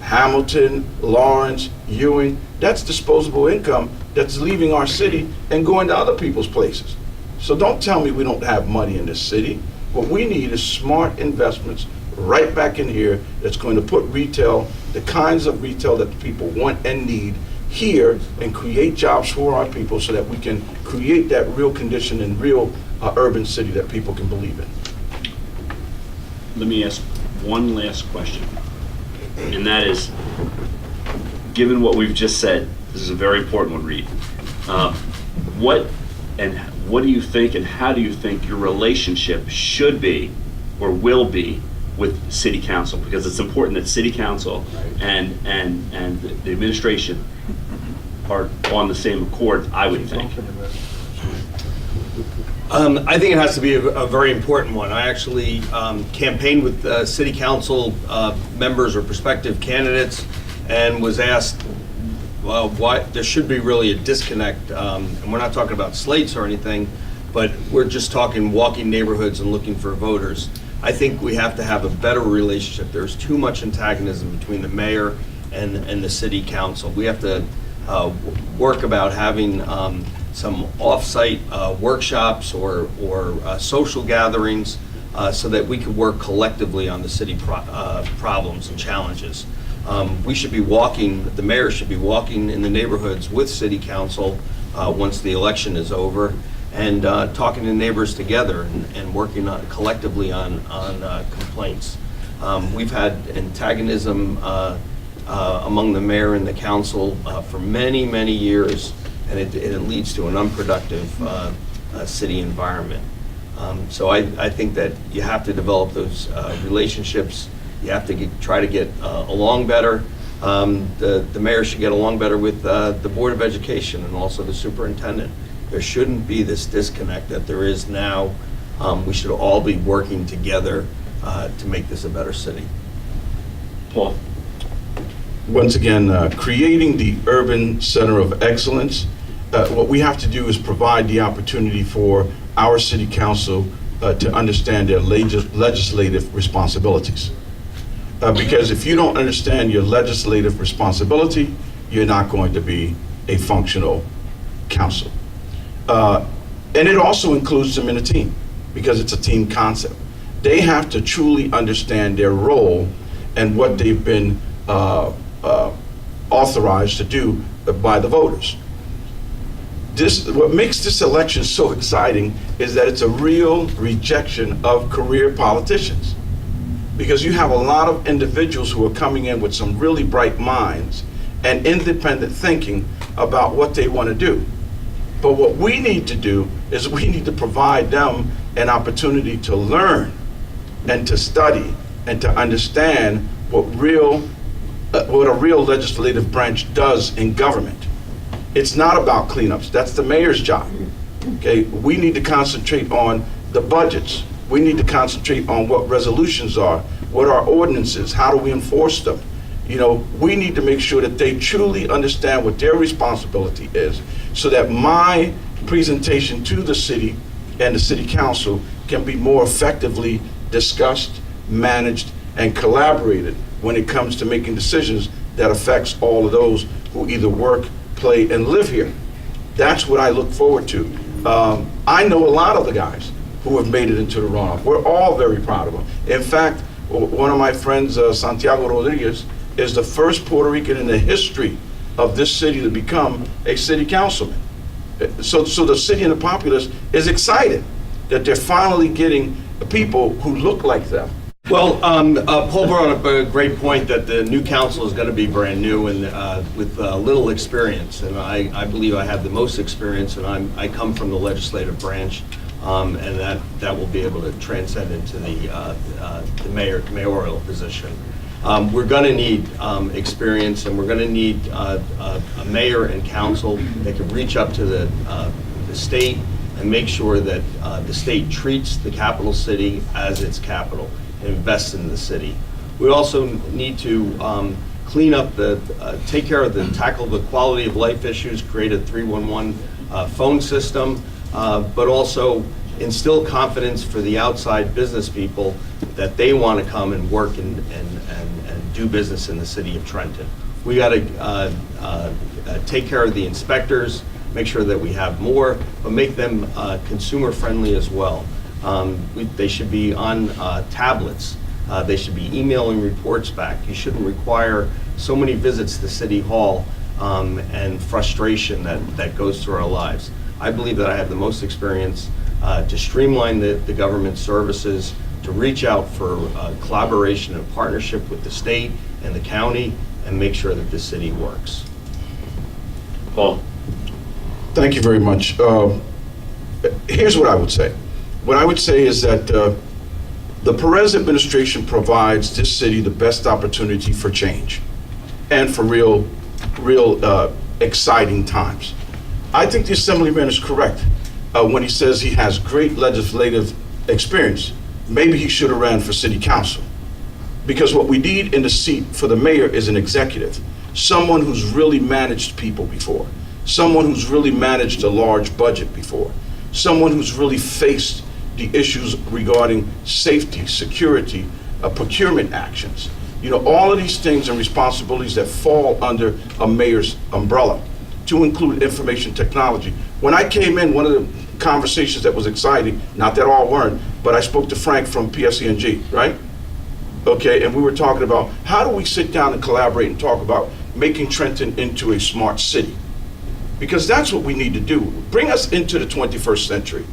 Speaker 3: Hamilton, Lawrence, Ewing. That's disposable income that's leaving our city and going to other people's places. So don't tell me we don't have money in this city. What we need is smart investments right back in here that's going to put retail, the kinds of retail that the people want and need here, and create jobs for our people so that we can create that real condition and real urban city that people can believe in.
Speaker 1: Let me ask one last question, and that is, given what we've just said, this is a very important one, Reed. What do you think, and how do you think your relationship should be or will be with City Council? Because it's important that City Council and the administration are on the same accord, I would think.
Speaker 2: I think it has to be a very important one. I actually campaigned with City Council members or prospective candidates and was asked, well, why there should be really a disconnect, and we're not talking about slates or anything, but we're just talking walking neighborhoods and looking for voters. I think we have to have a better relationship. There's too much antagonism between the mayor and the city council. We have to work about having some off-site workshops or social gatherings so that we can work collectively on the city problems and challenges. We should be walking, the mayor should be walking in the neighborhoods with city council once the election is over, and talking to neighbors together and working collectively on complaints. We've had antagonism among the mayor and the council for many, many years, and it leads to an unproductive city environment. So I think that you have to develop those relationships. You have to try to get along better. The mayor should get along better with the Board of Education and also the superintendent. There shouldn't be this disconnect that there is now. We should all be working together to make this a better city.
Speaker 1: Paul?
Speaker 3: Once again, creating the urban center of excellence, what we have to do is provide the opportunity for our city council to understand their legislative responsibilities. Because if you don't understand your legislative responsibility, you're not going to be a functional council. And it also includes them in a team, because it's a team concept. They have to truly understand their role and what they've been authorized to do by the voters. What makes this election so exciting is that it's a real rejection of career politicians, because you have a lot of individuals who are coming in with some really bright minds and independent thinking about what they want to do. But what we need to do is we need to provide them an opportunity to learn and to study and to understand what a real legislative branch does in government. It's not about cleanups. That's the mayor's job. Okay, we need to concentrate on the budgets. We need to concentrate on what resolutions are, what are ordinances, how do we enforce them. You know, we need to make sure that they truly understand what their responsibility is, so that my presentation to the city and the city council can be more effectively discussed, managed, and collaborated when it comes to making decisions that affects all of those who either work, play, and live here. That's what I look forward to. I know a lot of the guys who have made it into the runoff. We're all very proud of them. In fact, one of my friends, Santiago Rodriguez, is the first Puerto Rican in the history of this city to become a city councilman. So the city and the populace is excited that they're finally getting people who look like them.
Speaker 2: Well, Paul brought up a great point that the new council is going to be brand new and with little experience. And I believe I have the most experience, and I come from the legislative branch, and that will be able to transcend into the mayoral position. We're going to need experience, and we're going to need a mayor and council that can reach up to the state and make sure that the state treats the capital city as its capital and invests in the city. We also need to clean up tackle the quality of life issues, create a 311 phone system, but also instill confidence for the outside business people that they want to come and work and do business in the city of Trenton. We got to take care of the inspectors, make sure that we have more, but make them consumer friendly as well. They should be on tablets. They should be emailing reports back. You shouldn't require so many visits to City Hall and frustration that goes through our lives. I believe that I have the most experience to streamline the government services, to reach out for collaboration and partnership with the state and the county, and make sure that the city works.
Speaker 1: Paul?
Speaker 3: Thank you very much. Here's what I would say. What I would say is that the Perez administration provides this city the best opportunity for change and for real exciting times. I think the Assemblyman is correct when he says he has great legislative experience. Maybe he should have ran for city council, because what we need in the seat for the mayor is an executive, someone who's really managed people before, someone who's really managed a large budget before, someone who's really faced the issues regarding safety, security, procurement actions. You know, all of these things and responsibilities that fall under a mayor's umbrella, to include information technology. When I came in, one of the conversations that was exciting, not that all weren't, but I spoke to Frank from PSE&G, right? Okay, and we were talking about how do we sit down and collaborate and talk about making Trenton into a smart city? Because that's what we need to do. Bring us into the 21st century.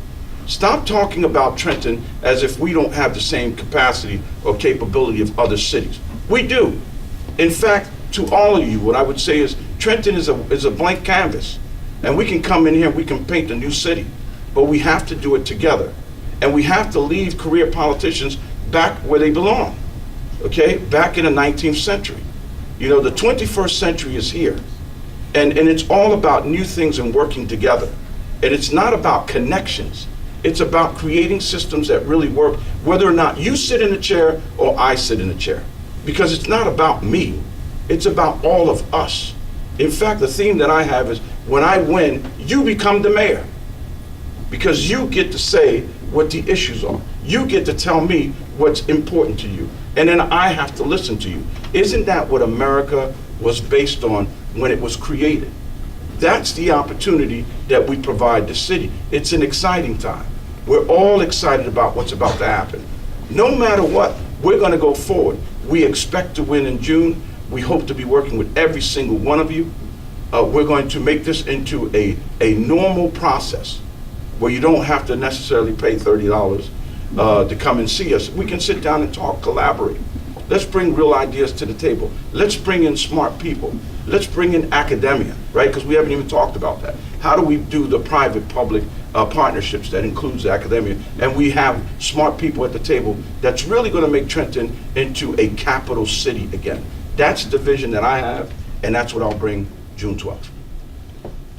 Speaker 3: Stop talking about Trenton as if we don't have the same capacity or capability of other cities. We do. In fact, to all of you, what I would say is Trenton is a blank canvas, and we can come in here and we can paint a new city, but we have to do it together. And we have to leave career politicians back where they belong, okay? Back in the 19th century. You know, the 21st century is here, and it's all about new things and working together. And it's not about connections. It's about creating systems that really work, whether or not you sit in a chair or I sit in a chair. Because it's not about me, it's about all of us. In fact, the theme that I have is, when I win, you become the mayor. Because you get to say what the issues are. You get to tell me what's important to you. And then I have to listen to you. Isn't that what America was based on when it was created? That's the opportunity that we provide the city. It's an exciting time. We're all excited about what's about to happen. No matter what, we're going to go forward. We expect to win in June. We hope to be working with every single one of you. We're going to make this into a normal process where you don't have to necessarily pay $30 to come and see us. We can sit down and talk, collaborate. Let's bring real ideas to the table. Let's bring in smart people. Let's bring in academia, right? Because we haven't even talked about that. How do we do the private-public partnerships that includes academia? And we have smart people at the table that's really going to make Trenton into a capital city again. That's the vision that I have, and that's what I'll bring June 12th.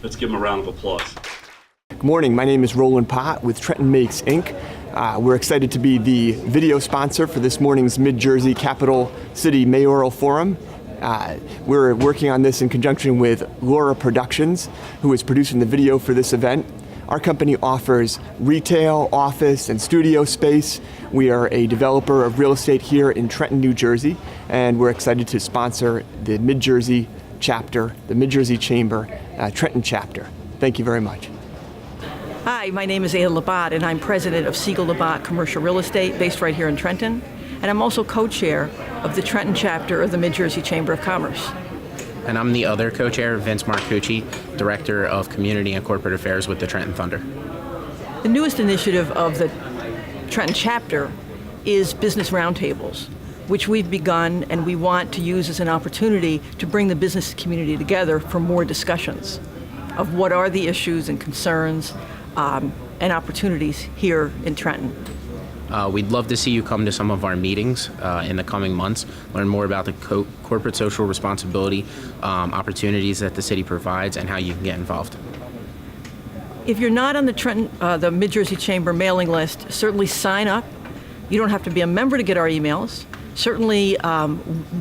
Speaker 1: Let's give them a round of applause.
Speaker 4: Good morning, my name is Roland Pott with Trenton Makes Inc. We're excited to be the video sponsor for this morning's MIDJersey Capital City Mayoral Forum. We're working on this in conjunction with Laura Productions, who is producing the video for this event. Our company offers retail, office, and studio space. We are a developer of real estate here in Trenton, New Jersey, and we're excited to sponsor the MIDJersey chapter, the MIDJersey Chamber, Trenton chapter. Thank you very much.
Speaker 5: Hi, my name is Ada Labat, and I'm president of Siegel Labat Commercial Real Estate, based right here in Trenton. And I'm also co-chair of the Trenton chapter of the MIDJersey Chamber of Commerce.
Speaker 6: And I'm the other co-chair, Vince Marcucci, Director of Community and Corporate Affairs with the Trenton Thunder.
Speaker 5: The newest initiative of the Trenton chapter is business roundtables, which we've begun and we want to use as an opportunity to bring the business community together for more discussions of what are the issues and concerns and opportunities here in Trenton.
Speaker 6: We'd love to see you come to some of our meetings in the coming months, learn more about the corporate social responsibility opportunities that the city provides and how you can get involved.
Speaker 5: If you're not on the MIDJersey Chamber mailing list, certainly sign up. You don't have to be a member to get our emails. Certainly,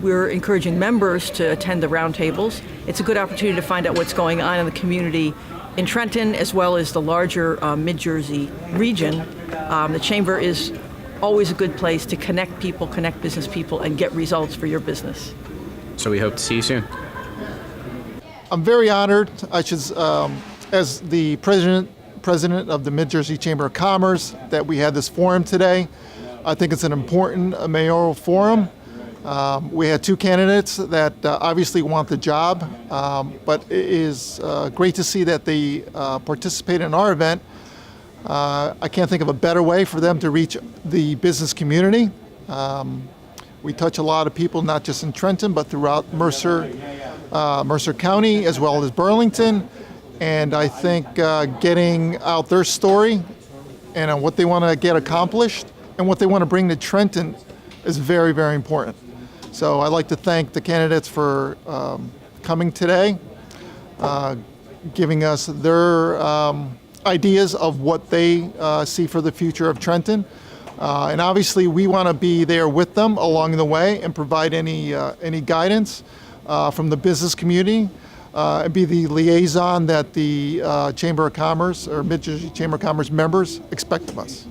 Speaker 5: we're encouraging members to attend the roundtables. It's a good opportunity to find out what's going on in the community in Trenton, as well as the larger MIDJersey region. The Chamber is always a good place to connect people, connect business people, and get results for your business.
Speaker 6: So we hope to see you soon.
Speaker 7: I'm very honored, as the president of the MIDJersey Chamber of Commerce, that we had this forum today. I think it's an important mayoral forum. We had two candidates that obviously want the job, but it is great to see that they participate in our event. I can't think of a better way for them to reach the business community. We touch a lot of people, not just in Trenton, but throughout Mercer County, as well as Burlington. And I think getting out their story and what they want to get accomplished and what they want to bring to Trenton is very, very important. So I'd like to thank the candidates for coming today, giving us their ideas of what they see for the future of Trenton. And obviously we want to be there with them along the way and provide any guidance from the business community. and be the liaison that the Chamber of Commerce or Mid-Jersey Chamber of Commerce members expect of us.